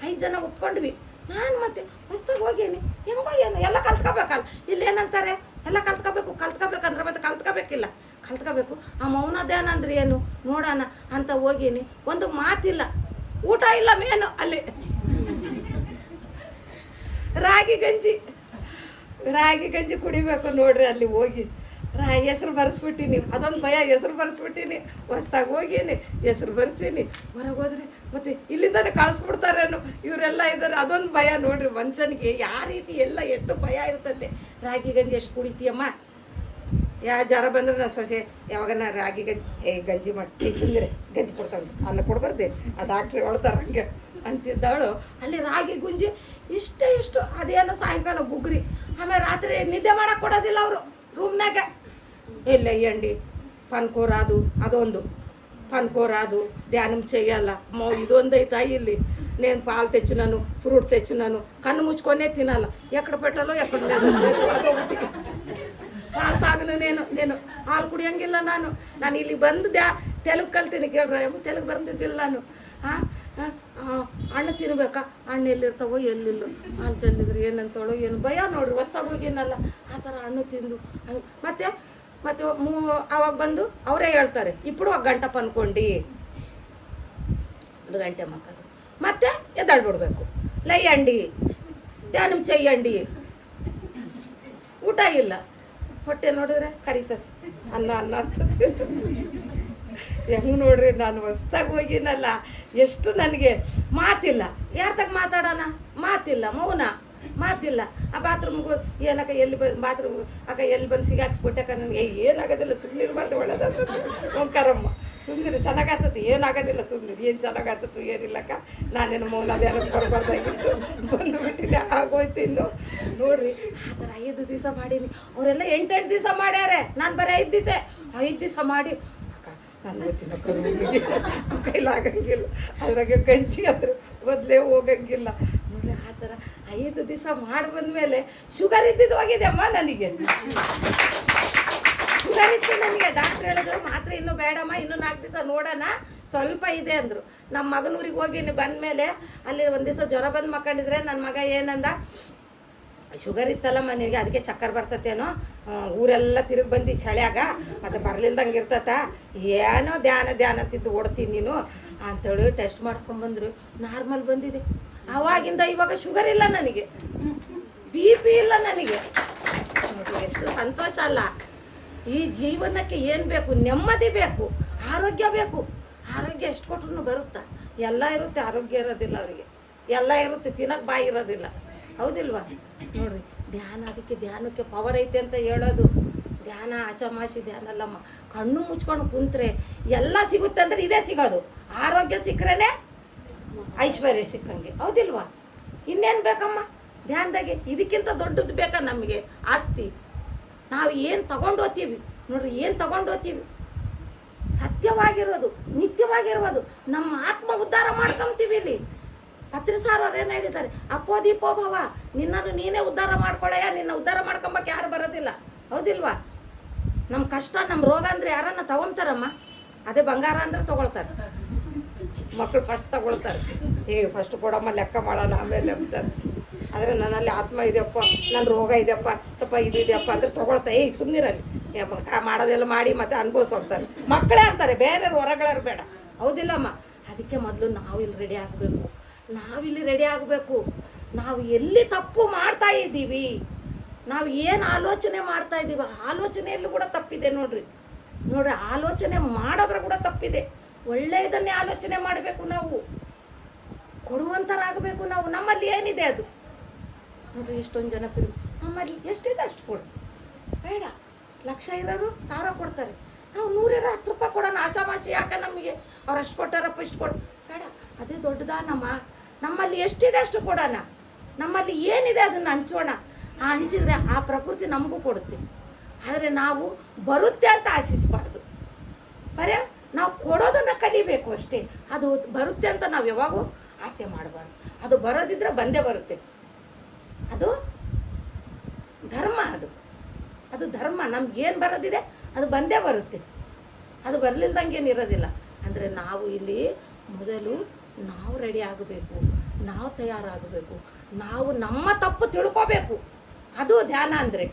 5 ಜನ ಒಪ್ಕೊಂಡ್ವಿ. ನಾನು ಮತ್ತೆ ಹೊಸ್ದಾಗಿ ಹೋಗೀನಿ, ಹೆಂಗೋ ಏನು ಎಲ್ಲ ಕಲ್ತ್ಕೋಬೇಕಲ್ಲ. ಇಲ್ಲೇನಂತಾರೆ ಎಲ್ಲ ಕಲ್ತ್ಕೋಬೇಕಂದ್ರೆ ಮತ್ತೆ ಕಲ್ತ್ಕೋಬೇಕು. ಆ ಮೌನ ಧ್ಯಾನ ಅಂದ್ರೆ ಏನು ನೋಡೋಣ ಅಂತ ಹೋಗೀನಿ. ಒಂದು ಮಾತಿಲ್ಲ, ಊಟ ಇಲ್ಲ, ಮೇನು ಅಲ್ಲಿ ರಾಗಿ ಗಂಜಿ ಕುಡಿಬೇಕು ನೋಡ್ರಿ. ಅಲ್ಲಿ ಹೋಗಿ ಹೆಸ್ರು ಬರೆಸ್ಬಿಟ್ಟಿನಿ, ಅದೊಂದು ಭಯ, ಹೆಸ್ರು ಬರೆಸ್ಬಿಟ್ಟಿನಿ. ಹೊಸ್ದಾಗಿ ಹೋಗೀನಿ, ಹೆಸ್ರು ಬರ್ಸೀನಿ. ಹೊರಗೆ ಹೋದ್ರೆ ಮತ್ತೆ ಇಲ್ಲಿಂದಾನೆ ಕಳಿಸ್ಬಿಡ್ತಾರೇನು, ಇವರೆಲ್ಲ ಇದ್ದಾರೆ, ಅದೊಂದು ಭಯ ನೋಡ್ರಿ. ಮನುಷ್ಯನಿಗೆ ಯಾವ ರೀತಿ ಎಲ್ಲ ಎಷ್ಟು ಭಯ ಇರ್ತದೆ. ರಾಗಿ ಗಂಜಿ ಎಷ್ಟು ಕುಡಿತೀಯಮ್ಮ? ಜ್ವರ ಬಂದ್ರೆ ನಾನು ಸೊಸೆ ಯಾವಾಗನ ರಾಗಿ ಗಂಜಿ ಮಾಡಿ ಸುಂದರೆ ಗಂಜಿ ಕೊಡ್ತಾಳೆ, ಅಲ್ಲ ಕೊಡ್ಬಾರ್ದೆ, ಆ ಡಾಕ್ಟ್ರ್ ಹೇಳ್ತಾರೆ ಹಂಗೆ ಅಂತಿದ್ದಾಳು. ಅಲ್ಲಿ ರಾಗಿ ಗುಂಜಿ ಇಷ್ಟು ಅದೇನೋ ಸಾಯಂಕಾಲ ಗುಗ್ರಿ. ಆಮೇಲೆ ರಾತ್ರಿ ನಿದ್ದೆ ಮಾಡಕ್ಕೆ ಕೊಡೋದಿಲ್ಲ ಅವರು ರೂಮ್ನಾಗ. ಎಲ್ಲ ಎಂಡಿ ಪನ್ಕೋರಾದು, ಅದೊಂದು ಪನ್ಕೋರಾದು ಧ್ಯಾನ చెయ్యాల. ಇದೊಂದು ಐತಾ ಇಲ್ಲಿ. నేను పాలు తెచ్చినాను, ఫ్రూట్ తెచ్చినాను, కన్ను ముచ్చుకొనే తినాల. ఎక్కడ పెట్టాలో ఎక్కడ లేదు. ಹಾಲು ತಾಗನು నేను ಹಾಲು ಕುಡಿಯೋಂಗಿಲ್ಲ. ನಾನು ಇಲ್ಲಿ ಬಂದು ತೆಲುಗು ಕಲ್ತೀನಿ ಕೇಳ್ರ, ತೆಲುಗು ಬರ್ತಿದ್ದಿಲ್ಲ ನಾನು. ಹಣ್ಣು ತಿನ್ಬೇಕಾ, ಹಣ್ಣು ಎಲ್ಲಿರ್ತಾವೋ ಎಲ್ಲಿಲ್ಲ, ಹಾಲು ಚೆಲ್ಲಿದ್ರು ಏನಂತೇಳೋ ಏನು ಭಯ ನೋಡ್ರಿ. ಹೊಸ್ದಾಗಿ ಹೋಗಿನಲ್ಲ ಆ ಥರ ಹಣ್ಣು ತಿಂದು ಮತ್ತೆ ಅವಾಗ ಬಂದು ಅವರೇ ಹೇಳ್ತಾರೆ, ఇప్పుడు 1 ಗಂಟೆ ಪನ್ಕೊಂಡು 1 ಗಂಟೆ ಮಕ್ಕಳು ಮತ್ತೆ ಎದ್ದಾಳ್ಬಿಡ್ಬೇಕು. ಲಯ್ಯಂಡಿ ಧ್ಯಾನ ಚೆಯ್ಯಂಡಿ. ಊಟ ಇಲ್ಲ, ಹೊಟ್ಟೆ ನೋಡಿದ್ರೆ ಕರಿತದೆ, ಅನ್ನ ಅಂತದೆ. ಹೆಂಗೆ ನೋಡ್ರಿ, ನಾನು ಹೊಸ್ದಾಗಿ ಹೋಗಿನಲ್ಲ, ಎಷ್ಟು ನನಗೆ ಮಾತಿಲ್ಲ. ಯಾರ್ದಾಗ ಮಾತಾಡೋಣ, ಮಾತಿಲ್ಲ, ಮೌನ, ಮಾತಿಲ್ಲ. ಆ ಬಾತ್ರೂಮ್ಗೂ ಏನಕ್ಕ ಎಲ್ಲಿ ಬಾತ್ರೂಮ್ ಅಕ್ಕ ಎಲ್ಲಿ ಬಂದು ಸಿಗಾಕ್ಸ್ಬಿಟ್ಟಕ್ಕ ನನಗೆ ಏನಾಗೋದಿಲ್ಲ, ಸುಮ್ಮನೆ ಇರಬಾರ್ದು, ಒಳ್ಳೇದಂತ ಓಂಕಾರಮ್ಮ ಸುಮ್ಮನೆ ಚೆನ್ನಾಗಾಗ್ತದೆ, ಏನಾಗೋದಿಲ್ಲ, ಸುಮ್ಮನೆ ಏನು ಚೆನ್ನಾಗಾಗ್ತದೆ ಏನಿಲ್ಲಕ್ಕ. ನಾನೇನು ಮೌನ ಧ್ಯಾನ ಕೊಡಬಾರ್ದಾಗಿತ್ತು, ಬಂದುಬಿಟ್ಟಿನಿ, ಆಗೋಯ್ತು. ಇನ್ನು ನೋಡ್ರಿ ಆ ಥರ 5 ದಿವಸ ಮಾಡೀನಿ. ಅವರೆಲ್ಲ 8 ದಿವಸ ಮಾಡ್ಯಾರೆ, ನಾನು ಬರೀ 5 ದಿವಸ ಮಾಡಿ ನಾನು ಓದ್ತೀನಕ್ಕ ಕೈಲಾಗಂಗಿಲ್ಲ, ಅದ್ರಾಗೆ ಗಂಜಿ ಅದ್ರ ಬದಲೇ ಹೋಗಂಗಿಲ್ಲ ನೋಡ್ರಿ. ಆ ಥರ 5 ದಿವಸ ಮಾಡಿ ಬಂದಮೇಲೆ ಶುಗರ್ ಇದ್ದಿದ್ದು ಹೋಗಿದೆ ಅಮ್ಮ ನನಗೆ. ಶುಗರ್ ಇತ್ತು ನನಗೆ. ಡಾಕ್ಟ್ರ್ ಹೇಳಿದ್ರು ಮಾತ್ರ ಇನ್ನೂ ಬೇಡಮ್ಮ, ಇನ್ನೂ 4 ದಿವಸ ನೋಡೋಣ, ಸ್ವಲ್ಪ ಇದೆ ಅಂದರು. ನಮ್ಮ ಮಗನೂರಿಗೆ ಹೋಗಿ ಬಂದಮೇಲೆ ಅಲ್ಲಿ ಒಂದು ದಿವಸ ಜ್ವರ ಬಂದು ಮಕ್ಕಂಡಿದ್ರೆ ನನ್ನ ಮಗ ಏನಂದ, ಶುಗರ್ ಇತ್ತಲ್ಲಮ್ಮ ನಿನಗೆ, ಅದಕ್ಕೆ ಚಕ್ಕರ್ ಬರ್ತತೇನೋ, ಊರೆಲ್ಲ ತಿರುಗಿ ಬಂದು ಚಳಿಯಾಗ ಮತ್ತು ಬರ್ಲಿಲ್ದಂಗೆ ಇರ್ತತ, ಏನೋ ಧ್ಯಾನ ತಿದ್ದು ಓಡ್ತೀನಿ ನೀನು ಅಂಥೇಳಿ ಟೆಸ್ಟ್ ಮಾಡಿಸ್ಕೊಂಡ್ಬಂದ್ರು. ನಾರ್ಮಲ್ ಬಂದಿದೆ. ಆವಾಗಿಂದ ಇವಾಗ ಶುಗರ್ ಇಲ್ಲ ನನಗೆ, BP ಇಲ್ಲ ನನಗೆ. ಎಷ್ಟು ಸಂತೋಷ ಅಲ್ಲ. ಈ ಜೀವನಕ್ಕೆ ಏನು ಬೇಕು? ನೆಮ್ಮದಿ ಬೇಕು, ಆರೋಗ್ಯ ಬೇಕು. ಆರೋಗ್ಯ ಎಷ್ಟು ಕೊಟ್ರು ಬರುತ್ತಾ? ಎಲ್ಲ ಇರುತ್ತೆ, ಆರೋಗ್ಯ ಇರೋದಿಲ್ಲ ಅವರಿಗೆ. ಎಲ್ಲ ಇರುತ್ತೆ, ತಿನ್ನಕ್ಕೆ ಬಾಯಿ ಇರೋದಿಲ್ಲ. ಹೌದಿಲ್ವಾ? ನೋಡ್ರಿ, ಧ್ಯಾನ, ಅದಕ್ಕೆ ಧ್ಯಾನಕ್ಕೆ ಪವರ್ ಐತೆ ಅಂತ ಹೇಳೋದು. ಧ್ಯಾನ ಆಚಮಾಸಿ ಧ್ಯಾನ ಅಲ್ಲಮ್ಮ. ಕಣ್ಣು ಮುಚ್ಕೊಂಡು ಕುಂತ್ರೆ ಎಲ್ಲ ಸಿಗುತ್ತೆ ಅಂದರೆ ಇದೇ ಸಿಗೋದು. ಆರೋಗ್ಯ ಸಿಕ್ಕರೆ ಐಶ್ವರ್ಯ ಸಿಕ್ಕಂಗೆ. ಹೌದಿಲ್ವಾ? ಇನ್ನೇನು ಬೇಕಮ್ಮ ಧ್ಯಾನದಾಗೆ? ಇದಕ್ಕಿಂತ ದೊಡ್ಡದು ಬೇಕಾ ನಮಗೆ ಆಸ್ತಿ? ನಾವು ಏನು ತಗೊಂಡು ಹೋಗ್ತೀವಿ ನೋಡ್ರಿ, ಏನು ತಗೊಂಡು ಹೋಗ್ತೀವಿ ಸತ್ಯವಾಗಿರೋದು, ನಿತ್ಯವಾಗಿರೋದು. ನಮ್ಮ ಆತ್ಮ ಉದ್ಧಾರ ಮಾಡ್ಕೊಂತೀವಿ. ಇಲ್ಲಿ ಪತ್ರಿ ಸಾರ್ ಅವ್ರು ಏನು ಹೇಳಿದ್ದಾರೆ, ಅಪ್ಪೋ ದೀಪೋ ಭವ, ನಿನ್ನನ್ನು ನೀನೇ ಉದ್ಧಾರ ಮಾಡ್ಕೊಳ್ಳಯ್ಯ, ನಿನ್ನ ಉದ್ಧಾರ ಮಾಡ್ಕೊಂಬಕ್ಕೆ ಯಾರು ಬರೋದಿಲ್ಲ. ಹೌದಿಲ್ವಾ? ನಮ್ಮ ಕಷ್ಟ, ನಮ್ಮ ರೋಗ ಅಂದರೆ ಯಾರನ್ನ ತಗೊತಾರಮ್ಮ? ಅದೇ ಬಂಗಾರ ಅಂದರೆ ತೊಗೊಳ್ತಾರೆ ಮಕ್ಕಳು, ಫಸ್ಟ್ ತಗೊಳ್ತಾರೆ. ಫಸ್ಟ್ ಕೊಡಮ್ಮ, ಲೆಕ್ಕ ಮಾಡೋಣ ಆಮೇಲೆ ಅಂತಾರೆ. ಆದರೆ ನನ್ನಲ್ಲಿ ಆತ್ಮ ಇದೆಯಪ್ಪ, ನನ್ನ ರೋಗ ಇದೆಯಪ್ಪ, ಸ್ವಲ್ಪ ಇದು ಇದೆಯಪ್ಪ ಅಂದರೆ ತೊಗೊಳ್ತಾ ಸುಮ್ಮನಿರಲ್ಲಿ ಮಾಡೋದೆಲ್ಲ ಮಾಡಿ ಮತ್ತೆ ಅನುಭವಿಸೋಗ್ತಾರೆ. ಮಕ್ಕಳೇ ಅಂತಾರೆ, ಬೇರೆ ಹೊರಗಳರು ಬೇಡ. ಹೌದಿಲ್ಲಮ್ಮ? ಅದಕ್ಕೆ ಮೊದಲು ನಾವಿಲ್ಲಿ ರೆಡಿ ಆಗಬೇಕು. ನಾವು ಎಲ್ಲಿ ತಪ್ಪು ಮಾಡ್ತಾ ಇದ್ದೀವಿ, ನಾವು ಏನು ಆಲೋಚನೆ ಮಾಡ್ತಾ ಇದ್ದೀವಿ, ಆಲೋಚನೆಯಲ್ಲೂ ಕೂಡ ತಪ್ಪಿದೆ ನೋಡ್ರಿ. ಆಲೋಚನೆ ಮಾಡೋದ್ರ ಕೂಡ ತಪ್ಪಿದೆ. ಒಳ್ಳೆಯದನ್ನೇ ಆಲೋಚನೆ ಮಾಡಬೇಕು. ನಾವು ಕೊಡುವಂಥರಾಗಬೇಕು. ನಮ್ಮಲ್ಲಿ ಏನಿದೆ ಅದು ನೋಡ್ರಿ. ಎಷ್ಟೊಂದು ಜನ ನಮ್ಮಲ್ಲಿ ಎಷ್ಟಿದೆ ಅಷ್ಟು ಕೊಡು, ಬೇಡ. ಲಕ್ಷ ಇರೋರು 1000 ಕೊಡ್ತಾರೆ, ನಾವು 100 10 ರೂಪಾಯಿ ಕೊಡೋಣ, ಆಶಾಮಾಶಿ ಯಾಕೆ ನಮಗೆ ಅವ್ರು ಅಷ್ಟು ಕೊಟ್ಟಾರಪ್ಪ ಇಷ್ಟು ಕೊಡು, ಬೇಡ. ಅದೇ ದೊಡ್ಡದಾನಮ್ಮ. ನಮ್ಮಲ್ಲಿ ಎಷ್ಟಿದೆ ಅಷ್ಟು ಕೊಡೋಣ, ನಮ್ಮಲ್ಲಿ ಏನಿದೆ ಅದನ್ನು ಹಂಚೋಣ. ಹಂಚಿದ್ರೆ ಆ ಪ್ರಕೃತಿ ನಮಗೂ ಕೊಡುತ್ತೆ. ಆದರೆ ನಾವು ಬರುತ್ತೆ ಅಂತ ಆಶಿಸಬಾರ್ದು, ಬರೇ ನಾವು ಕೊಡೋದನ್ನು ಕಲಿಬೇಕು ಅಷ್ಟೇ. ಅದು ಬರುತ್ತೆ ಅಂತ ನಾವು ಯಾವಾಗೂ ಆಸೆ ಮಾಡಬಾರ್ದು. ಅದು ಬರೋದಿದ್ರೆ ಬಂದೇ ಬರುತ್ತೆ. ಅದು ಧರ್ಮ, ಅದು ಧರ್ಮ. ನಮ್ಗೇನು ಬರೋದಿದೆ ಅದು ಬಂದೇ ಬರುತ್ತೆ, ಅದು ಬರಲಿಲ್ದಂಗೇನು ಇರೋದಿಲ್ಲ. ಅಂದರೆ ನಾವು ಇಲ್ಲಿ ಮೊದಲು ನಾವು ರೆಡಿ ಆಗಬೇಕು, ನಾವು ತಯಾರಾಗಬೇಕು, ನಾವು ನಮ್ಮ ತಪ್ಪು ತಿಳ್ಕೋಬೇಕು. ಅದು ಧ್ಯಾನ ಅಂದರೆ.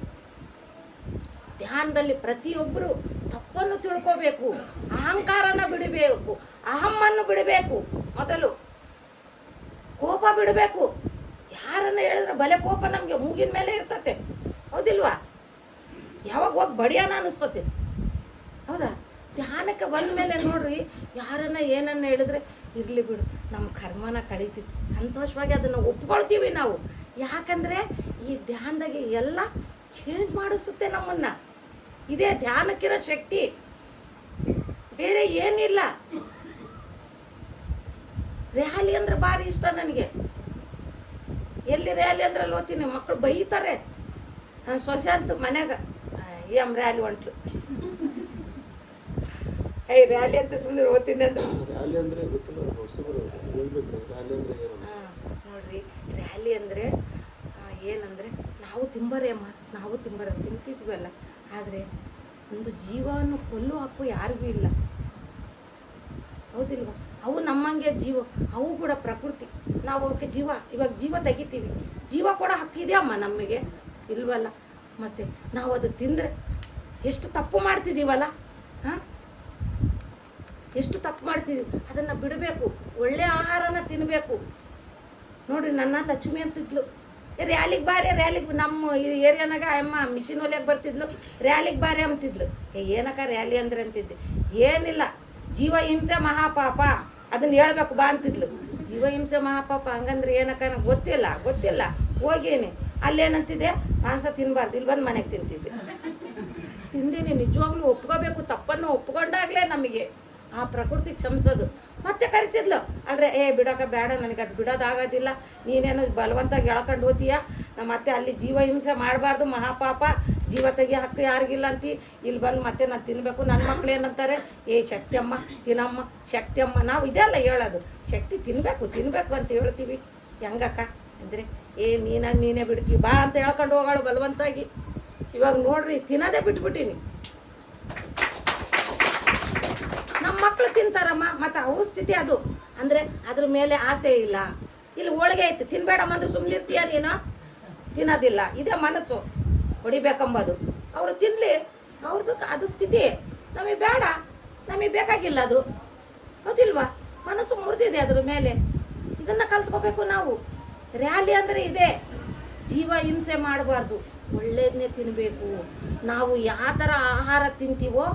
ಧ್ಯಾನದಲ್ಲಿ ಪ್ರತಿಯೊಬ್ಬರು ತಪ್ಪನ್ನು ತಿಳ್ಕೋಬೇಕು, ಅಹಂಕಾರನ ಬಿಡಬೇಕು, ಅಹಮ್ಮನ್ನು ಬಿಡಬೇಕು. ಮೊದಲು ಕೋಪ ಬಿಡಬೇಕು. ಯಾರನ್ನ ಹೇಳಿದ್ರೆ ಬಲೆ ಕೋಪ ನಮಗೆ ಮೂಗಿನ ಮೇಲೆ ಇರ್ತತೆ, ಹೌದಿಲ್ವಾ? ಯಾವಾಗ ಹೋಗಿ ಬಡಿಯೋಣ ಅನ್ನಿಸ್ತತೆ, ಹೌದಾ? ಧ್ಯಾನಕ್ಕೆ ಬಂದ ಮೇಲೆ ನೋಡ್ರಿ, ಯಾರನ್ನ ಏನನ್ನ ಹೇಳಿದ್ರೆ ಇರಲಿ ಬಿಡು, ನಮ್ಮ ಕರ್ಮನ ಕಳೀತೀವಿ, ಸಂತೋಷವಾಗಿ ಅದನ್ನು ಒಪ್ಕೊಳ್ತೀವಿ ನಾವು. ಯಾಕಂದರೆ ಈ ಧ್ಯಾನದಾಗೆ ಎಲ್ಲ ಚೇಂಜ್ ಮಾಡಿಸುತ್ತೆ ನಮ್ಮನ್ನು. ಇದೇ ಧ್ಯಾನಕ್ಕಿರೋ ಶಕ್ತಿ, ಬೇರೆ ಏನಿಲ್ಲ. ರ್ಯಾಲಿ ಅಂದ್ರೆ ಭಾರಿ ಇಷ್ಟ ನನಗೆ. ಎಲ್ಲಿ ರ್ಯಾಲಿ ಅಂದ್ರೆ ಅಲ್ಲಿ ಓದ್ತೀನಿ, ಮಕ್ಕಳು ಬೈತಾರೆ. ನಾನು ಸೊಸೆ ಅಂತ ಮನ್ಯಾಗ ರ್ಯಾಲಿ ಹೊಂಟ್ರು, ರ್ಯಾಲಿ ಅಂತ ಸುಮ್ಮನೆ ಓದ್ತೀನಿ ಅಂದ್ರೆ. ನೋಡ್ರಿ, ರ್ಯಾಲಿ ಅಂದರೆ ಏನಂದರೆ, ನಾವು ತಿಂಬರೇಮ್ಮ, ನಾವು ತಿಂತಿದ್ವಲ್ಲ. ಆದರೆ ಒಂದು ಜೀವವನ್ನು ಕೊಲ್ಲು ಹಕ್ಕು ಯಾರಿಗೂ ಇಲ್ಲ, ಹೌದಿಲ್ವ? ಅವು ನಮ್ಮಂಗೆ ಜೀವ, ಅವು ಕೂಡ ಪ್ರಕೃತಿ. ನಾವು ಅವಕ್ಕೆ ಇವಾಗ ಜೀವ ತೆಗಿತೀವಿ, ಜೀವ ಕೂಡ ಹಕ್ಕಿದೆ ಅಮ್ಮ ನಮಗೆ, ಇಲ್ವಲ್ಲ? ಮತ್ತು ನಾವು ಅದು ತಿಂದರೆ ಎಷ್ಟು ತಪ್ಪು ಮಾಡ್ತಿದ್ದೀವಲ್ಲ, ಹಾಂ, ಎಷ್ಟು ತಪ್ಪು ಮಾಡ್ತಿದ್ದೀವಿ. ಅದನ್ನು ಬಿಡಬೇಕು, ಒಳ್ಳೆಯ ಆಹಾರನ ತಿನ್ನಬೇಕು. ನೋಡಿರಿ, ನನ್ನ ಲಕ್ಷ್ಮಿ ಅಂತಿದ್ಲು, ರ್ಯಾಲಿಗೆ ಬಾರಿ, ರ್ಯಾಲಿಗೆ ನಮ್ಮ ಈ ಏರಿಯಾನಾಗ ಅಮ್ಮ ಮಿಷಿನ್ ಹೊಲಿಯಕ್ಕೆ ಬರ್ತಿದ್ಲು, ರ್ಯಾಲಿಗೆ ಬಾರಿ ಅಂತಿದ್ಲು. ಏನಕ್ಕ ರ್ಯಾಲಿ ಅಂದ್ರೆ ಅಂತಿದ್ದೆ. ಏನಿಲ್ಲ, ಜೀವ ಹಿಂಸೆ ಮಹಾಪಾಪ, ಅದನ್ನು ಹೇಳ್ಬೇಕು ಬಾ ಅಂತಿದ್ಲು. ಜೀವ ಹಿಂಸೆ ಮಹಾಪಾಪ ಹಂಗಂದ್ರೆ ಏನಕ್ಕ ನನಗೆ ಗೊತ್ತಿಲ್ಲ. ಹೋಗೇನಿ ಅಲ್ಲೇನಂತಿದ್ದೆ, ಮಾಂಸ ತಿನ್ನಬಾರ್ದು, ಇಲ್ಲಿ ಬಂದು ಮನೆಗೆ ತಿಂದೀನಿ. ನಿಜವಾಗ್ಲೂ ಒಪ್ಕೋಬೇಕು, ತಪ್ಪನ್ನು ಒಪ್ಕೊಂಡಾಗಲೇ ನಮಗೆ ಆ ಪ್ರಕೃತಿ ಕ್ಷಮಿಸೋದು. ಮತ್ತೆ ಕರಿತಿದ್ಲು, ಅಲ್ರೆ ಬಿಡೋಕೆ ಬೇಡ, ನನಗೆ ಅದು ಬಿಡೋದಾಗೋದಿಲ್ಲ, ನೀನೇನು ಬಲವಂತಾಗಿ ಎಳ್ಕೊಂಡು ಹೋತೀಯ, ಮತ್ತೆ ಅಲ್ಲಿ ಜೀವ ಹಿಂಸೆ ಮಾಡಬಾರ್ದು, ಮಹಾಪಾಪ, ಜೀವ ತೆಗಿ ಹಕ್ಕು ಯಾರಿಗಿಲ್ಲ ಅಂತಿ, ಇಲ್ಲಿ ಬಂದು ಮತ್ತೆ ನಾನು ತಿನ್ನಬೇಕು. ನನ್ನ ಮಕ್ಳು ಏನಂತಾರೆ, ಶಕ್ತಿಯಮ್ಮ ತಿನ್ನಮ್ಮ, ಶಕ್ತಿಯಮ್ಮ. ನಾವು ಇದೆಲ್ಲ ಹೇಳೋದು, ಶಕ್ತಿ ತಿನ್ನಬೇಕು ಅಂತ ಹೇಳ್ತೀವಿ. ಹೆಂಗಕ್ಕ ಅಂದರೆ, ನೀನೇ ಬಿಡ್ತೀವಿ ಬಾ ಅಂತ ಹೇಳ್ಕೊಂಡು ಹೋಗೋಳು ಬಲವಂತಾಗಿ. ಇವಾಗ ನೋಡ್ರಿ, ತಿನ್ನೋದೇ ಬಿಟ್ಬಿಟ್ಟಿನಿ. ನಮ್ಮ ಮಕ್ಕಳು ತಿಂತಾರಮ್ಮ, ಮತ್ತು ಅವ್ರ ಸ್ಥಿತಿ ಅದು. ಅಂದರೆ ಅದ್ರ ಮೇಲೆ ಆಸೆ ಇಲ್ಲ. ಇಲ್ಲಿ ಹೋಳಿಗೆ ಐತೆ, ತಿನ್ಬೇಡಮ್ಮ ಅಂದ್ರೆ ಸುಮ್ಮನೆ ಇರ್ತೀಯ ನೀನು? ತಿನ್ನೋದಿಲ್ಲ. ಇದೇ ಮನಸ್ಸು, ಹೊಡಿಬೇಕಂಬೋದು. ಅವರು ತಿನ್ನಲಿ, ಅವ್ರದ್ದು ಅದು ಸ್ಥಿತಿ. ನಮಗೆ ಬೇಡ, ನಮಗೆ ಬೇಕಾಗಿಲ್ಲ ಅದು, ಹೌದಿಲ್ವಾ? ಮನಸ್ಸು ಮುರಿದಿದೆ ಅದ್ರ ಮೇಲೆ. ಇದನ್ನು ಕಲ್ತ್ಕೋಬೇಕು ನಾವು. ರ್ಯಾಲಿ ಅಂದರೆ ಇದೆ, ಜೀವ ಹಿಂಸೆ ಮಾಡಬಾರ್ದು, ಒಳ್ಳೇದನ್ನೇ ತಿನ್ನಬೇಕು. ನಾವು ಯಾವ ಥರ ಆಹಾರ ತಿಂತೀವೋ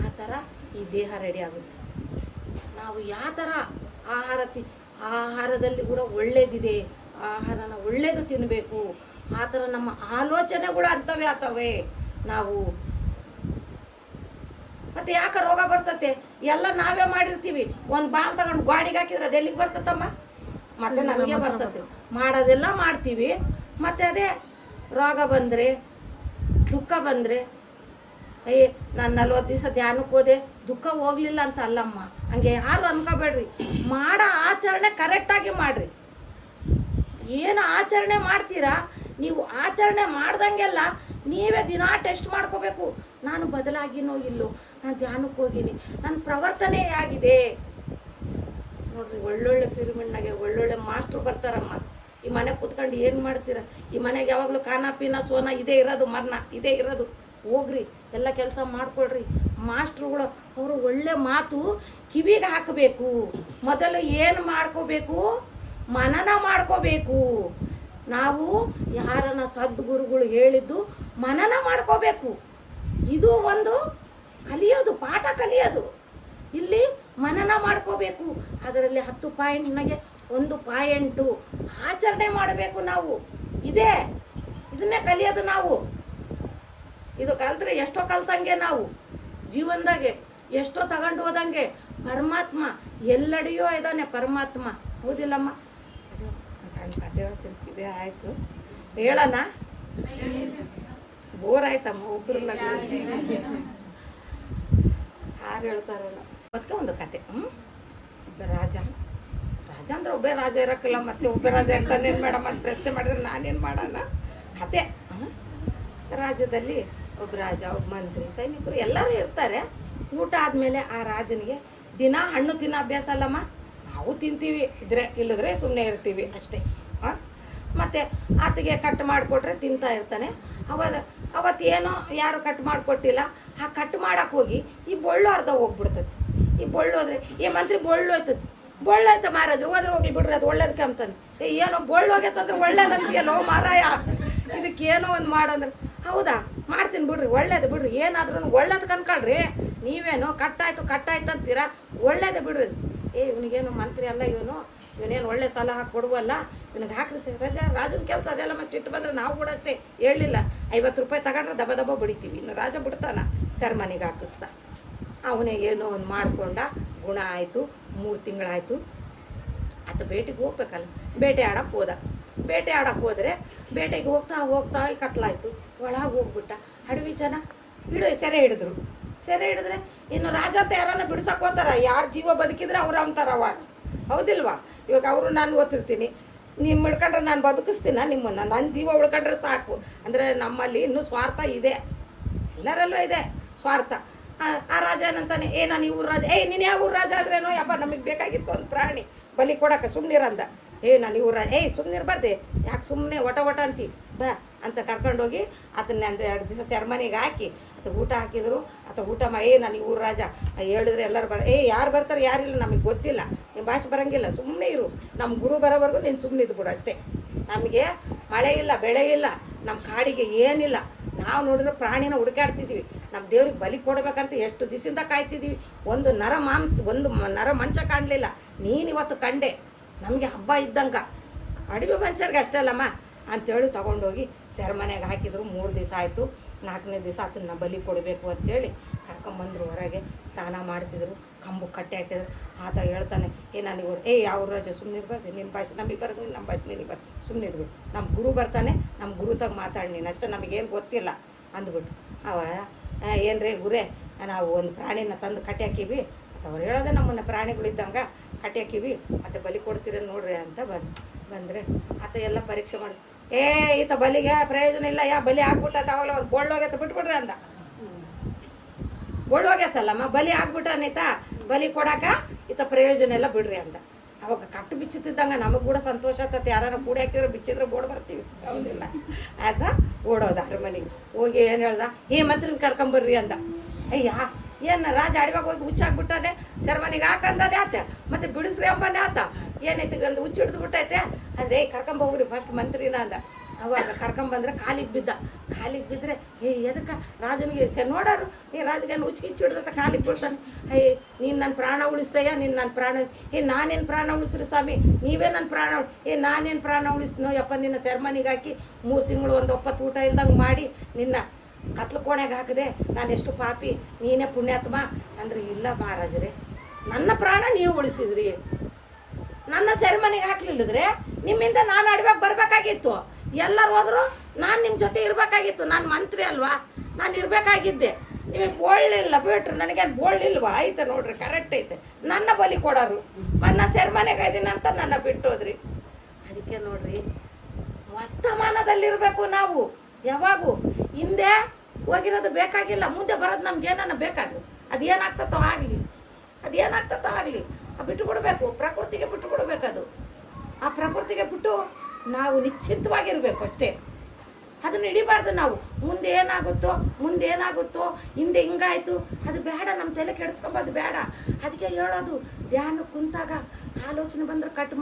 ಆ ಥರ ಈ ದೇಹ ರೆಡಿ ಆಗುತ್ತೆ. ನಾವು ಯಾವ ಥರ ಆಹಾರದಲ್ಲಿ ಕೂಡ ಒಳ್ಳೇದಿದೆ, ಆಹಾರನ ಒಳ್ಳೇದು ತಿನ್ನಬೇಕು. ಆ ಥರ ನಮ್ಮ ಆಲೋಚನೆ ಕೂಡ ಅಂಥವೇ ಆತವೆ. ನಾವು ಮತ್ತೆ ಯಾಕೆ ರೋಗ ಬರ್ತತೆ? ಎಲ್ಲ ನಾವೇ ಮಾಡಿರ್ತೀವಿ. ಒಂದು ಬಾಲ್ ತಗೊಂಡು ಗಾಡಿಗೆ ಹಾಕಿದ್ರೆ ಅದು ಎಲ್ಲಿಗೆ ಬರ್ತತಮ್ಮ? ಮತ್ತೆ ನಮಗೆ ಬರ್ತತೆ. ಮಾಡೋದೆಲ್ಲ ಮಾಡ್ತೀವಿ, ಮತ್ತೆ ಅದೇ ರೋಗ ಬಂದರೆ, ದುಃಖ ಬಂದರೆ, ನಾನು 40 ದಿವಸ ಧ್ಯಾನಕ್ಕೆ ಹೋದೆ, ದುಃಖ ಹೋಗಲಿಲ್ಲ ಅಂತ ಅಲ್ಲಮ್ಮ. ಹಂಗೆ ಯಾರು ಅನ್ಕೋಬೇಡ್ರಿ. ಮಾಡೋ ಆಚರಣೆ ಕರೆಕ್ಟಾಗಿ ಮಾಡಿರಿ. ಏನು ಆಚರಣೆ ಮಾಡ್ತೀರಾ, ನೀವು ಆಚರಣೆ ಮಾಡ್ದಂಗೆಲ್ಲ ನೀವೇ ದಿನ ಟೆಸ್ಟ್ ಮಾಡ್ಕೋಬೇಕು. ನಾನು ಬದಲಾಗಿನೋ ಇಲ್ಲೋ, ನಾನು ಧ್ಯಾನಕ್ಕೆ ಹೋಗಿನಿ, ನನ್ನ ಪ್ರವರ್ತನೆ ಆಗಿದೆ. ನೋಡ್ರಿ, ಒಳ್ಳೊಳ್ಳೆ ಪಿರಮಿಡ್ನಾಗೆ ಒಳ್ಳೊಳ್ಳೆ ಮಾಸ್ಟ್ರು ಬರ್ತಾರಮ್ಮ. ಈ ಮನೆಗೆ ಕೂತ್ಕೊಂಡು ಏನು ಮಾಡ್ತೀರ? ಈ ಮನೆಗೆ ಯಾವಾಗಲೂ ಖಾನಾ ಪೀನಾ ಸೋನಾ ಇದೇ ಇರೋದು, ಮರಣ ಇದೇ ಇರೋದು. ಹೋಗ್ರಿ, ಎಲ್ಲ ಕೆಲಸ ಮಾಡಿಕೊಡ್ರಿ. ಮಾಸ್ಟ್ರುಗಳು ಅವರು ಒಳ್ಳೆ ಮಾತು ಕಿವಿಗೆ ಹಾಕಬೇಕು. ಮೊದಲು ಏನು ಮಾಡ್ಕೋಬೇಕು? ಮನನ ಮಾಡ್ಕೋಬೇಕು. ನಾವು ಯಾರನ್ನ ಸದ್ಗುರುಗಳು ಹೇಳಿದ್ದು ಮನನ ಮಾಡ್ಕೋಬೇಕು. ಇದು ಒಂದು ಕಲಿಯೋದು, ಪಾಠ ಕಲಿಯೋದು. ಇಲ್ಲಿ ಮನನ ಮಾಡ್ಕೋಬೇಕು. ಅದರಲ್ಲಿ 10 ಪಾಯಿಂಟ್ನಾಗೆ 1 ಪಾಯಿಂಟು ಆಚರಣೆ ಮಾಡಬೇಕು ನಾವು. ಇದು ಇದನ್ನೇ ಕಲಿಯೋದು ನಾವು. ಇದು ಕಲ್ತ್ರೆ ಎಷ್ಟೋ ಕಲ್ತಂಗೆ ನಾವು ಜೀವನದಾಗೆ, ಎಷ್ಟೋ ತಗೊಂಡು ಹೋದಂಗೆ. ಪರಮಾತ್ಮ ಎಲ್ಲೆಡೆಯೋ ಇದ್ದಾನೆ ಪರಮಾತ್ಮ, ಹೌದಿಲ್ಲಮ್ಮ? ಅದು ಸಣ್ಣ ಕತೆ ಹೇಳ್ತೀನಿ, ಇದೇ ಆಯಿತು ಹೇಳೋಣ. ಬೋರ್ ಆಯ್ತಮ್ಮ ಒಬ್ರಲ್ಲ ಯಾರು ಹೇಳ್ತಾರಲ್ಲ. ಅದಕ್ಕೆ ಒಂದು ಕತೆ. ಒಬ್ಬ ರಾಜ ಅಂದ್ರೆ ಒಬ್ಬೇ ರಾಜ ಇರೋಕ್ಕಿಲ್ಲ, ಮತ್ತೆ ಒಬ್ಬ ರಾಜ ಇರ್ತಾನೇನು ಮೇಡಮ್ ಅಂತ ಪ್ರಶ್ನೆ ಮಾಡಿದ್ರೆ ನಾನೇನು ಮಾಡೋಣ. ಕತೆ. ರಾಜ್ಯದಲ್ಲಿ ಒಬ್ಬ ರಾಜ, ಒಬ್ಬ ಮಂತ್ರಿ, ಸೈನಿಕರು ಎಲ್ಲರೂ ಇರ್ತಾರೆ. ಊಟ ಆದಮೇಲೆ ಆ ರಾಜನಿಗೆ ದಿನ ಹಣ್ಣು ತಿನ್ನೋ ಅಭ್ಯಾಸ ಅಲ್ಲಮ್ಮ. ನಾವು ತಿಂತೀವಿ, ಇದ್ರೆ ಇಲ್ಲದ್ರೆ ಸುಮ್ಮನೆ ಇರ್ತೀವಿ ಅಷ್ಟೇ. ಮತ್ತು ಆತಗೆ ಕಟ್ ಮಾಡಿಕೊಟ್ರೆ ತಿಂತಾ ಇರ್ತಾನೆ. ಅವತ್ತೇನೋ ಯಾರು ಕಟ್ ಮಾಡಿಕೊಟ್ಟಿಲ್ಲ. ಆ ಕಟ್ ಮಾಡೋಕೆ ಹೋಗಿ ಈ ಬೊಳ್ಳು ಅರ್ಧ ಹೋಗ್ಬಿಡ್ತದೆ. ಈ ಬೊಳ್ಳು ಹೋದ್ರೆ ಈ ಮಂತ್ರಿ ಬೊಳ್ಳು ಹೋಯ್ತದೆ. ಬೊಳ್ಳಾಯ್ತು ಮಾರಾದ್ರು, ಹೋದ್ರೆ ಹೋಗ್ಲಿ ಬಿಡ್ರಿ, ಅದು ಒಳ್ಳೇದಕ್ಕೆ ಅಂತಾನೆ. ಏನೋ ಬೊಳ್ಳು ಹೋಗೈತಂದ್ರೆ ಒಳ್ಳೇದಂತೀಯಲ್ಲೋ ಮಾರಾಯ, ಇದಕ್ಕೇನೋ ಒಂದು ಮಾಡೋಂದ್ರೆ ಹೌದಾ ಮಾಡ್ತೀನಿ ಬಿಡ್ರಿ, ಒಳ್ಳೇದು ಬಿಡ್ರಿ, ಏನಾದ್ರೂ ಒಳ್ಳೇದು ಕನ್ಕೊಳ್ರಿ. ನೀವೇನು ಕಟ್ಟಾಯ್ತು ಅಂತೀರಾ, ಒಳ್ಳೇದೇ ಬಿಡ್ರಿ. ಇವನಿಗೇನು ಮಂತ್ರಿ ಅಲ್ಲ, ಇವನೇನು ಒಳ್ಳೆ ಸಲಹೆ ಕೊಡುವಲ್ಲ, ಇವನಿಗೆ ಹಾಕ್ರಿ ರಾಜನ ಕೆಲಸ ಅದೆಲ್ಲ. ಮತ್ತೆ ಸಿಟ್ಟು ಬಂದರೆ ನಾವು ಕೂಡ ಅಷ್ಟೇ ಹೇಳಲಿಲ್ಲ, 50 ರೂಪಾಯಿ ತಗೊಂಡ್ರೆ ದಬ ಬಿಡಿತೀವಿ. ಇನ್ನು ರಾಜ ಬಿಡ್ತಾನ ಚರ್ಮನಿಗೆ ಹಾಕಿಸ್ತಾ. ಅವನೇ ಏನೋ ಒಂದು ಮಾಡ್ಕೊಂಡ, ಗುಣ ಆಯಿತು. 3 ತಿಂಗಳಾಯಿತು. ಆತ ಬೇಟೆಗೆ ಹೋಗ್ಬೇಕಲ್ಲ, ಬೇಟೆ ಆಡೋಕ್ಕೆ ಹೋದ. ಬೇಟೆ ಆಡೋಕ್ಕೆ ಹೋದರೆ ಬೇಟೆಗೆ ಹೋಗ್ತಾ ಕತ್ಲಾಯಿತು. ಒಳಗೆ ಹೋಗ್ಬಿಟ್ಟ. ಅಡವಿ ಜನ ಸೆರೆ ಹಿಡಿದ್ರೆ ಇನ್ನು ರಾಜ ಅಂತ ಯಾರನ್ನ ಬಿಡ್ಸಕ್ಕೆ ಹೋಗ್ತಾರ? ಯಾರು ಜೀವ ಬದುಕಿದ್ರೆ ಅವ್ರು ಅಂತಾರ ಅವಾಗ, ಹೌದಿಲ್ವಾ? ಇವಾಗ ಅವರು ನಾನು ಓದ್ತಿರ್ತೀನಿ, ನಿಮ್ಮ ಹಿಡ್ಕೊಂಡ್ರೆ ನಾನು ಬದುಕಿಸ್ತೀನ ನಿಮ್ಮನ್ನು, ನನ್ನ ಜೀವ ಉಳ್ಕೊಂಡ್ರೆ ಸಾಕು ಅಂದರೆ ನಮ್ಮಲ್ಲಿ ಇನ್ನೂ ಸ್ವಾರ್ಥ ಇದೆ, ಎಲ್ಲರಲ್ಲೂ ಇದೆ ಸ್ವಾರ್ಥ. ಆ ರಾಜ ಏನಂತಾನೆ, ನಾನು ಈ ಊರು ರಾಜ, ನೀನು ಯಾವ ಊರು ರಾಜ ಆದ್ರೇನೋ ಯಪ್ಪ, ನಮಗೆ ಬೇಕಾಗಿತ್ತು ಒಂದು ಪ್ರಾಣಿ ಬಲಿ ಕೊಡೋಕೆ, ಸುಮ್ಮನಿರಂದ. ನಾನು ಈ ಊರು ರಾಜ, ಸುಮ್ಮನಿರ್ಬಾರ್ದೆ, ಯಾಕೆ ಸುಮ್ಮನೆ ಒಟ ಅಂತಿ ಬಾ ಅಂತ ಕರ್ಕೊಂಡೋಗಿ ಆತನ 2 ದಿವಸ ಸೆರೆಮನಿಗೆ ಹಾಕಿ ಆತ ಊಟ ಹಾಕಿದ್ರು. ಆತ ಊಟ ನಾನು ಈ ಊರು ರಾಜ ಹೇಳಿದ್ರೆ ಎಲ್ಲರೂ ಯಾರು ಬರ್ತಾರೆ ಯಾರಿಲ್ಲ ನಮಗೆ ಗೊತ್ತಿಲ್ಲ, ನಿಮ್ಮ ಭಾಷೆ ಬರೋಂಗಿಲ್ಲ, ಸುಮ್ಮನೆ ಇರು, ನಮ್ಮ ಗುರು ಬರೋವರೆಗೂ ನೀನು ಸುಮ್ಮನೆ ಇದ್ಬಿಡು ಅಷ್ಟೇ. ನಮಗೆ ಮಳೆ ಇಲ್ಲ, ಬೆಳೆ ಇಲ್ಲ, ನಮ್ಮ ಕಾಡಿಗೆ ಏನಿಲ್ಲ. ನಾವು ನೋಡಿದ್ರೆ ಪ್ರಾಣಿನ ಹುಡುಕಾಡ್ತಿದ್ವಿ, ನಮ್ಮ ದೇವ್ರಿಗೆ ಬಲಿ ಕೊಡ್ಬೇಕಂತ ಎಷ್ಟು ದಿವಸದಿಂದ ಕಾಯ್ತಿದ್ದೀವಿ. ಒಂದು ನರ ಮಂಚ ಕಾಣಲಿಲ್ಲ, ನೀನು ಇವತ್ತು ಕಂಡೆ, ನಮಗೆ ಹಬ್ಬ ಇದ್ದಂಗೆ. ಅಡಿಗೆ ಮಂಚರಿಗೆ ಅಷ್ಟೇ ಅಲ್ಲಮ್ಮ ಅಂಥೇಳಿ ತೊಗೊಂಡೋಗಿ ಸೆರೆಮನೆಗೆ ಹಾಕಿದ್ರು. 3 ದಿವಸ ಆಯಿತು. 4ನೇ ದಿವಸ ಅದನ್ನು ಬಲಿ ಕೊಡಬೇಕು ಅಂತೇಳಿ ಕರ್ಕೊಂಬಂದರು ಹೊರಗೆ. ಸ್ನಾನ ಮಾಡಿಸಿದ್ರು, ಕಂಬು ಕಟ್ಟಿ ಹಾಕಿದ್ರು. ಆತ ಹೇಳ್ತಾನೆ, ನಾನು ಇವರು ಯಾವ ರಾಜ ಸುಮ್ಮನೆ ಇರ್ಬಾರ್ದು, ನಿನ್ನ ಭಾಷೆ ನಮಗೆ ಬರೋದು, ನಮ್ಮ ಭಾಷೆ ನಿನಗೆ ಬರ್, ಸುಮ್ಮನೆ ಇರ್ಬೇಕು, ನಮ್ಮ ಗುರು ಬರ್ತಾನೆ, ನಮ್ಮ ಗುರು ತಾಗ ಮಾತಾಡಿ ನೀನು ಅಷ್ಟೇ, ನಮಗೇನು ಗೊತ್ತಿಲ್ಲ ಅಂದ್ಬಿಟ್ಟು. ಏನ್ರಿ ಗುರೇ, ನಾವು ಒಂದು ಪ್ರಾಣಿನ ತಂದು ಕಟ್ಟಿ ಹಾಕೀವಿ ಅಂತ ಅವ್ರು ಹೇಳೋದೆ, ನಮ್ಮನ್ನು ಪ್ರಾಣಿಗಳಿದ್ದಂಗೆ ಕಟ್ಟಿ ಹಾಕೀವಿ, ಮತ್ತು ಬಲಿ ಕೊಡ್ತೀರ ನೋಡ್ರಿ ಅಂತ ಬಂದರೆ ಆತ ಎಲ್ಲ ಪರೀಕ್ಷೆ ಮಾಡಿ, ಈತ ಬಲಿಗೆ ಪ್ರಯೋಜನ ಇಲ್ಲ, ಬಲಿ ಆಗ್ಬಿಟ್ಟದ, ಅವಾಗಲೇ ಒಂದು ಬೋಳ್ಳೋಗೈತೆ ಬಿಟ್ಬಿಡ್ರಿ ಅಂದ. ಬೋಳ್ಳೋಗೈತಲ್ಲಮ್ಮ, ಬಲಿ ಆಗ್ಬಿಟ್ಟನೈತ, ಬಲಿ ಕೊಡಾಕ ಈತ ಪ್ರಯೋಜನ ಎಲ್ಲ ಬಿಡ್ರಿ ಅಂದ. ಅವಾಗ ಕಟ್ಟು ಬಿಚ್ಚುತ್ತಿದ್ದಂಗೆ ನಮಗೆ ಕೂಡ ಸಂತೋಷ ಆಗ್ತದೆ. ಯಾರು ಕೂಡಿ ಹಾಕಿದ್ರೆ ಬಿಚ್ಚಿದ್ರೆ ಬೋಡ್ ಬರ್ತೀವಿ, ಹೌದಿಲ್ಲ? ಆತ ಓಡೋದ ಅರಮನೆಗೆ ಹೋಗಿ ಏನು ಹೇಳ್ದ, ಮಂತ್ರಿನ ಕರ್ಕೊಂಬರ್ರಿ ಅಂದ. ಏನು ರಾಜ ಅಡಿವಾಗ ಹೋಗಿ ಹುಚ್ಚಾಗ್ಬಿಟ್ಟದೆ, ಸೆರೆಮನೆಗೆ ಹಾಕಂದದೆ ಆತ, ಮತ್ತು ಬಿಡಿಸ್ರಿ ಅಂಬನೇ ಆತ. ಏನೈತೆ ಗಂದು ಹುಚ್ಚು ಹಿಡಿದು ಬಿಟ್ಟೈತೆ, ಆದರೆ ಕರ್ಕೊಂಬೋಗ್ರಿ ಫಸ್ಟ್ ಮಂತ್ರಿನ ಅಂದ. ಅವಾಗ ಕರ್ಕೊಂಬಂದ್ರೆ ಕಾಲಿಗೆ ಬಿದ್ದರೆ ಎದಕ್ಕೆ ರಾಜನಿಗೆ ನೋಡೋರು, ರಾಜಗೇನು ಹುಚ್ಚಿಗಿಚ್ಚು ಹಿಡ್ದತ್ತ, ಕಾಲಿಗೆ ಬೀಳ್ತಾನೆ. ನೀನು ನನ್ನ ಪ್ರಾಣ ಉಳಿಸ್ತಯ್ಯ, ನೀನು ನನ್ನ ಪ್ರಾಣ, ನಾನೇನು ಪ್ರಾಣ ಉಳಿಸ್ರಿ ಸ್ವಾಮಿ, ನೀವೇ ನನ್ನ ಪ್ರಾಣ, ನಾನೇನು ಪ್ರಾಣ ಉಳಿಸ್ನೋ ಯಪ್ಪ, ನಿನ್ನ ಸೆರೆಮನಿಗೆ ಹಾಕಿ 3 ತಿಂಗಳು ಒಂದು ಒಪ್ಪತ್ತು ಊಟ ಇಲ್ದಂಗೆ ಮಾಡಿ ನಿನ್ನ ಕತ್ಲು ಕೋಣೆಗೆ ಹಾಕಿದೆ, ನಾನು ಎಷ್ಟು ಪಾಪಿ, ನೀನೇ ಪುಣ್ಯಾತ್ಮ ಅಂದ್ರೆ, ಇಲ್ಲ ಮಹಾರಾಜರೇ, ನನ್ನ ಪ್ರಾಣ ನೀವು ಉಳಿಸಿದ್ರಿ, ನನ್ನ ಸೆರೆಮನಿಗೆ ಹಾಕ್ಲಿಲ್ಲದ್ರೆ ನಿಮ್ಮಿಂದ ನಾನು ಅಡ್ಬೇಕು ಬರಬೇಕಾಗಿತ್ತು. ಎಲ್ಲರೂ ಹೋದ್ರು, ನಾನು ನಿಮ್ಮ ಜೊತೆ ಇರಬೇಕಾಗಿತ್ತು, ನಾನು ಮಂತ್ರಿ ಅಲ್ವಾ, ನಾನು ಇರಬೇಕಾಗಿದ್ದೆ. ನಿಮಗೆ ಬೋಳ್ಳಿಲ್ಲ ಬಿಟ್ರಿ, ನನಗೇನು ಬೋಳ್ಳಿಲ್ವಾ? ಐತೆ ನೋಡ್ರಿ, ಕರೆಕ್ಟ್ ಐತೆ. ನನ್ನ ಬಲಿ ಕೊಡೋರು, ನನ್ನ ಸೆರೆಮನೆಗೆ ಇದ್ದೀನಿ ಅಂತ ನನ್ನ ಬಿಟ್ಟೋದ್ರಿ. ಅದಕ್ಕೆ ನೋಡ್ರಿ, ವರ್ತಮಾನದಲ್ಲಿರಬೇಕು ನಾವು ಯಾವಾಗೂ. ಹಿಂದೆ ಹೋಗಿರೋದು ಬೇಕಾಗಿಲ್ಲ, ಮುಂದೆ ಬರೋದು ನಮ್ಗೇನ ಬೇಕಾದ್ರು, ಅದೇನಾಗ್ತತೋ ಆಗಲಿ, ಬಿಟ್ಟು ಬಿಡಬೇಕು, ಪ್ರಕೃತಿಗೆ ಬಿಟ್ಟು ಬಿಡಬೇಕದು. ಆ ಪ್ರಕೃತಿಗೆ ಬಿಟ್ಟು ನಾವು ನಿಶ್ಚಿಂತವಾಗಿರಬೇಕು ಅಷ್ಟೇ. ಅದನ್ನು ಹಿಡಿಬಾರ್ದು ನಾವು. ಮುಂದೆ ಏನಾಗುತ್ತೋ, ಹಿಂದೆ ಹಿಂಗಾಯ್ತು, ಅದು ಬೇಡ, ನಮ್ಮ ತಲೆ ಕೆಡಿಸ್ಕೊಬೋದು ಬೇಡ. ಅದಕ್ಕೆ ಹೇಳೋದು, ಧ್ಯಾನ ಕುಂತಾಗ ಆಲೋಚನೆ ಬಂದ್ರೆ ಕಟ್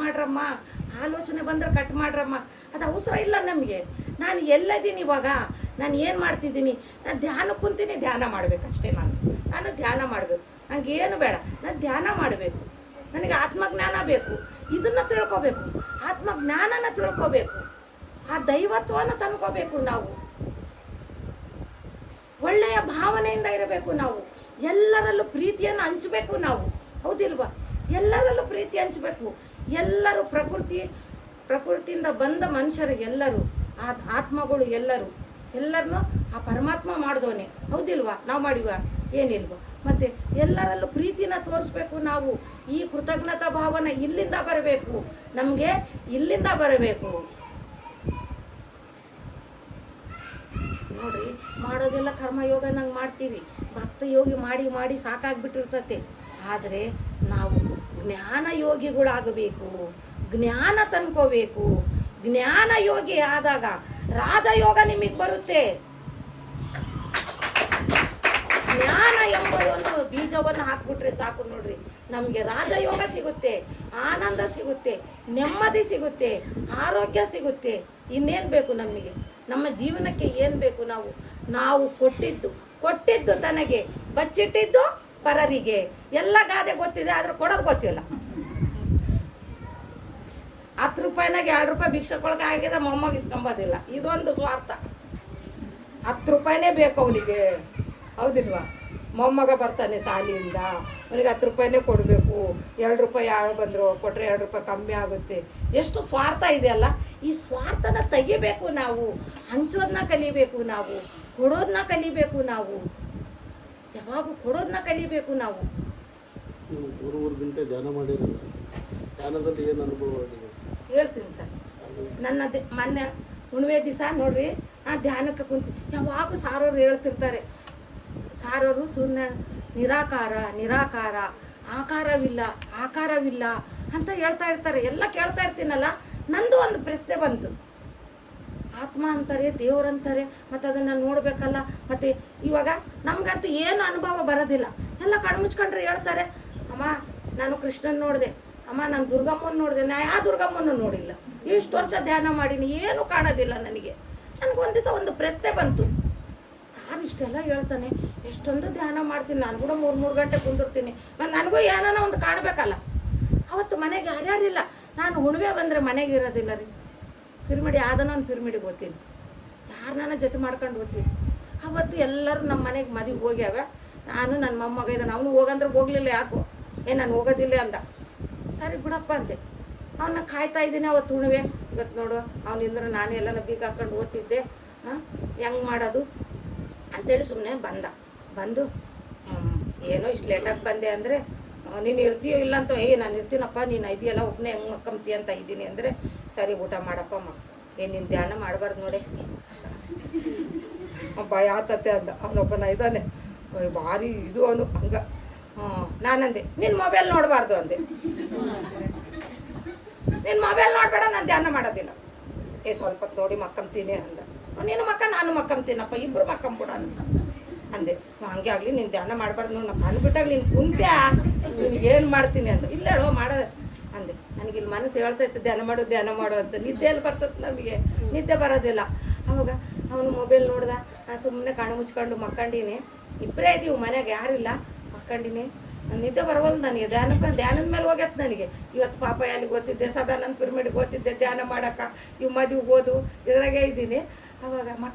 ಮಾಡ್ರಮ್ಮ, ಅದು ಅವಸರ ಇಲ್ಲ ನಮಗೆ. ನಾನು ಎಲ್ಲದೀನಿ ಇವಾಗ, ನಾನು ಏನು ಮಾಡ್ತಿದ್ದೀನಿ, ನಾನು ಧ್ಯಾನ ಕುಂತೀನಿ, ಧ್ಯಾನ ಮಾಡಬೇಕಷ್ಟೇ. ನಾನು ಧ್ಯಾನ ಮಾಡಬೇಕು, ನನಗೇನು ಬೇಡ, ನಾನು ಧ್ಯಾನ ಮಾಡಬೇಕು. ನನಗೆ ಆತ್ಮಜ್ಞಾನ ಬೇಕು, ಇದನ್ನು ತಿಳ್ಕೊಬೇಕು, ಆತ್ಮಜ್ಞಾನನ ತಿಳ್ಕೊಬೇಕು. ಆ ದೈವತ್ವನ ತಂದ್ಕೋಬೇಕು ನಾವು. ಒಳ್ಳೆಯ ಭಾವನೆಯಿಂದ ಇರಬೇಕು ನಾವು. ಎಲ್ಲರಲ್ಲೂ ಪ್ರೀತಿಯನ್ನು ಹಂಚಬೇಕು ನಾವು, ಹೌದಿಲ್ವಾ? ಎಲ್ಲರಲ್ಲೂ ಪ್ರೀತಿ ಹಂಚಬೇಕು. ಎಲ್ಲರೂ ಪ್ರಕೃತಿಯಿಂದ ಬಂದ ಮನುಷ್ಯರು, ಎಲ್ಲರೂ ಆತ್ಮಗಳು, ಎಲ್ಲರನ್ನೂ ಆ ಪರಮಾತ್ಮ ಮಾಡಿದವನೇ, ಹೌದಿಲ್ವಾ? ನಾವು ಮಾಡಿವ ಏನಿಲ್ವ? ಮತ್ತೆ ಎಲ್ಲರಲ್ಲೂ ಪ್ರೀತಿನ ತೋರಿಸ್ಬೇಕು ನಾವು. ಈ ಕೃತಜ್ಞತಾ ಭಾವನೆ ಇಲ್ಲಿಂದ ಬರಬೇಕು, ನಮಗೆ ಇಲ್ಲಿಂದ ಬರಬೇಕು. ನೋಡ್ರಿ, ಮಾಡೋದೆಲ್ಲ ಕರ್ಮಯೋಗ ನಂಗೆ ಮಾಡ್ತೀವಿ, ಭಕ್ತ ಯೋಗಿ ಮಾಡಿ ಮಾಡಿ ಸಾಕಾಗ್ಬಿಟ್ಟಿರ್ತತೆ. ಆದರೆ ನಾವು ಜ್ಞಾನ ಯೋಗಿಗಳಾಗಬೇಕು, ಜ್ಞಾನ ತಂದ್ಕೋಬೇಕು. ಜ್ಞಾನ ಯೋಗಿ ಆದಾಗ ರಾಜಯೋಗ ನಿಮಗೆ ಬರುತ್ತೆ. ಜ್ಞಾನ ಎಂಬುದೊಂದು ಬೀಜವನ್ನು ಹಾಕ್ಬಿಟ್ರೆ ಸಾಕು ನೋಡ್ರಿ, ನಮಗೆ ರಾಜಯೋಗ ಸಿಗುತ್ತೆ, ಆನಂದ ಸಿಗುತ್ತೆ, ನೆಮ್ಮದಿ ಸಿಗುತ್ತೆ, ಆರೋಗ್ಯ ಸಿಗುತ್ತೆ. ಇನ್ನೇನು ಬೇಕು ನಮಗೆ? ನಮ್ಮ ಜೀವನಕ್ಕೆ ಏನು ಬೇಕು? ನಾವು ಕೊಟ್ಟಿದ್ದು ತನಗೆ, ಬಚ್ಚಿಟ್ಟಿದ್ದು ಪರರಿಗೆ. ಎಲ್ಲ ಗಾದೆ ಗೊತ್ತಿದೆ, ಆದ್ರೆ ಕೊಡೋದು ಗೊತ್ತಿಲ್ಲ. 10 ರೂಪಾಯಿನಾಗ 2 ರೂಪಾಯಿ ಭಿಕ್ಷಕೊಳಗೆ ಆಗಿದೆ, ಮೊಮ್ಮಗ ಇಸ್ಕೊಂಬೋದಿಲ್ಲ. ಇದೊಂದು ಸ್ವಾರ್ಥ. 10 ರೂಪಾಯಿನೇ ಬೇಕು ಅವನಿಗೆ, ಹೌದಿಲ್ವಾ? ಮೊಮ್ಮಗ ಬರ್ತಾನೆ ಶಾಲೆಯಿಂದ, ಅವನಿಗೆ 10 ರೂಪಾಯಿನೇ ಕೊಡಬೇಕು. 2 ರೂಪಾಯಿ ಯಾರು ಬಂದರು ಕೊಟ್ಟರೆ 2 ರೂಪಾಯಿ ಕಮ್ಮಿ ಆಗುತ್ತೆ. ಎಷ್ಟು ಸ್ವಾರ್ಥ ಇದೆಯಲ್ಲ. ಈ ಸ್ವಾರ್ಥನ ತೆಗಿಬೇಕು ನಾವು. ಹಂಚೋದನ್ನ ಕಲಿಬೇಕು ನಾವು, ಕೊಡೋದನ್ನ ಕಲಿಬೇಕು ನಾವು. ಯಾವಾಗೂ ಕೊಡೋದನ್ನ ಕಲಿಬೇಕು ನಾವು. 3 ಗಂಟೆ ಧ್ಯಾನ ಮಾಡಿರಲ್ಲ, ಧ್ಯಾನದಲ್ಲಿ ಏನು ಅನುಭವ ಆಗಿದೆ ಹೇಳ್ತೀನಿ ಸರ್. ಮೊನ್ನೆ ಹುಣ್ಣಿಮೆ ದಿವಸ ನೋಡ್ರಿ, ಆ ಧ್ಯಾನಕ್ಕೆ ಕುಂತು ಯಾವಾಗೂ ಸಾರೋರು ಹೇಳ್ತಿರ್ತಾರೆ, ಸಾರೋರು ಶೂನ್ಯ ನಿರಾಕಾರ, ಆಕಾರವಿಲ್ಲ ಅಂತ ಹೇಳ್ತಾ ಇರ್ತಾರೆ. ಎಲ್ಲ ಕೇಳ್ತಾ ಇರ್ತೀನಲ್ಲ, ನಂದು ಒಂದು ಪ್ರಶ್ನೆ ಬಂತು. ಆತ್ಮ ಅಂತಾರೆ, ದೇವರಂತಾರೆ, ಮತ್ತು ಅದನ್ನು ನೋಡಬೇಕಲ್ಲ. ಮತ್ತು ಇವಾಗ ನಮಗಂತೂ ಏನು ಅನುಭವ ಬರೋದಿಲ್ಲ. ಎಲ್ಲ ಕಣ್ಮುಚ್ಕೊಂಡ್ರೆ ಹೇಳ್ತಾರೆ, ಅಮ್ಮ ನಾನು ಕೃಷ್ಣನ್ ನೋಡಿದೆ, ಅಮ್ಮ ನಾನು ದುರ್ಗಮ್ಮನ ನೋಡಿದೆ. ನಾ ಯಾವ ದುರ್ಗಮ್ಮನೂ ನೋಡಿಲ್ಲ, ಇಷ್ಟು ವರ್ಷ ಧ್ಯಾನ ಮಾಡೀನಿ, ಏನೂ ಕಾಣೋದಿಲ್ಲ ನನಗೆ. ನನಗೊಂದು ದಿವಸ ಒಂದು ಪ್ರಶ್ನೆ ಬಂತು, ಸಾರ್ ಇಷ್ಟೆಲ್ಲ ಹೇಳ್ತಾನೆ, ಎಷ್ಟೊಂದು ಧ್ಯಾನ ಮಾಡ್ತೀನಿ, ನಾನು ಕೂಡ 3 ಗಂಟೆ ಕುಂದಿರ್ತೀನಿ, ಮತ್ತು ನನಗೂ ಏನಾನ ಒಂದು ಕಾಣಬೇಕಲ್ಲ. ಅವತ್ತು ಮನೆಗೆ ಯಾರ್ಯಾರಿಲ್ಲ, ನಾನು ಹುಣ್ಣಿಮೆ ಬಂದರೆ ಮನೆಗೆ ಇರೋದಿಲ್ಲ ರೀ. ಪಿರ್ಮಿಡಿ ಒಂದು ಪಿರ್ಮಿಡಿಗೆ ಓದ್ತೀನಿ, ಯಾರನ್ನ ಜೊತೆ ಮಾಡ್ಕೊಂಡು ಓದ್ತೀನಿ. ಅವತ್ತು ಎಲ್ಲರೂ ನಮ್ಮ ಮನೆಗೆ ಮದುವೆಗೆ ಹೋಗ್ಯಾವ. ನಾನು ನನ್ನ ಮೊಮ್ಮಗ ಇದ್ದಾನೆ, ಅವನು ಹೋಗಂದ್ರೆ ಹೋಗಲಿಲ್ಲ. ಯಾಕೋ ನಾನು ಹೋಗೋದಿಲ್ಲ ಅಂದ. ಸರಿ ಬಿಡಪ್ಪ ಅಂತೆ. ಅವನ್ನ ಕಾಯ್ತಾ ಇದ್ದೀನಿ. ಅವತ್ತು ಹುಣ್ಣಿಮೆ, ಇವತ್ತು ನೋಡು ಅವನಿಲ್ಲದ್ರೆ ನಾನು ಎಲ್ಲನ ಬೀಗ ಹಾಕೊಂಡು ಓದ್ತಿದ್ದೆ, ಹೆಂಗೆ ಮಾಡೋದು ಅಂತೇಳಿ ಸುಮ್ಮನೆ ಬಂದು ಏನೋ ಇಷ್ಟು ಲೇಟಾಗಿ ಬಂದೆ ಅಂದರೆ, ನೀನು ಇರ್ತೀಯೋ ಇಲ್ಲ ಅಂತ, ನಾನು ಇರ್ತೀನಪ್ಪ, ನೀನು ಇದೆಯಲ್ಲ ಒಬ್ಬನೇ ಹೆಂಗೆ ಮಕ್ಕಂತೀಯ ಅಂತ ಇದ್ದೀನಿ ಅಂದರೆ, ಸರಿ ಊಟ ಮಾಡಪ್ಪ ನೀನು ಧ್ಯಾನ ಮಾಡಬಾರ್ದು ನೋಡಿ, ಭಯ ಆತತೆ ಅಂದ. ಅವನೊಬ್ಬನ ಇದ್ದಾನೆ ಭಾರಿ ಇದು ಅವನು ಹಂಗೆ. ನಾನಂದೆ, ನಿನ್ನ ಮೊಬೈಲ್ ನೋಡಬಾರ್ದು ಅಂದೆ. ನಿನ್ನ ಮೊಬೈಲ್ ನೋಡಬೇಡ, ನಾನು ಧ್ಯಾನ ಮಾಡೋದಿಲ್ಲ. ಸ್ವಲ್ಪ ಹೊತ್ತು ನೋಡಿ ಮಕ್ಕಂತೀನಿ ಅಂದ. ನೀನು ನಾನು ಮಕ್ಕಂತೀನಪ್ಪ, ಇಬ್ಬರು ಮಕ್ಕಂಬಿಡ ಅಂದೆ. ಹಂಗೆ ಆಗಲಿ, ನೀನು ಧ್ಯಾನ ಮಾಡಬಾರ್ದು ನೋಡಿ, ನಾನು ಕಂಡುಬಿಟ್ಟಾಗ ನೀನು ಕುಂತ್ಯಾ, ನಿನಗೇನು ಮಾಡ್ತೀನಿ ಅಂದ. ಇಲ್ಲ ಹೇಳೋ ಮಾಡೋದು ಅಂದೆ. ನನಗಿಲ್ಲಿ ಮನಸ್ಸು ಹೇಳ್ತೈತೆ ಧ್ಯಾನ ಮಾಡು ಅಂತ. ನಿದ್ದೆಯಲ್ಲಿ ಬರ್ತದೆ ನಮಗೆ, ನಿದ್ದೆ ಬರೋದಿಲ್ಲ. ಅವಾಗ ಅವನು ಮೊಬೈಲ್ ನೋಡ್ದ, ನಾನು ಸುಮ್ಮನೆ ಕಣ್ಣು ಮುಚ್ಕೊಂಡು ಮಕ್ಕಂಡೀನಿ. ಇಬ್ಬರೇ ಇದ್ದೀವಿ ಮನೆಯಾಗ, ಯಾರಿಲ್ಲ, ಮಕ್ಕಂಡೀನಿ. ನಿದ್ದೆ ಬರವಲ್ದು ನನಗೆ. ಧ್ಯಾನದ ಮೇಲೆ ಹೋಗ್ಯತ್ತೆ ನನಗೆ. ಇವತ್ತು ಪಾಪ ಅಲ್ಲಿಗೆ ಓದ್ತಿದ್ದೆ, ಸದಾನಂದ ಪಿರಮಿಡ್ಗೆ ಓದ್ತಿದ್ದೆ ಧ್ಯಾನ ಮಾಡೋಕೆ. ಇವು ಮದುವೆಗೆ ಓದು ಇದ್ರಾಗೆ ಇದ್ದೀನಿ. ಅವಾಗ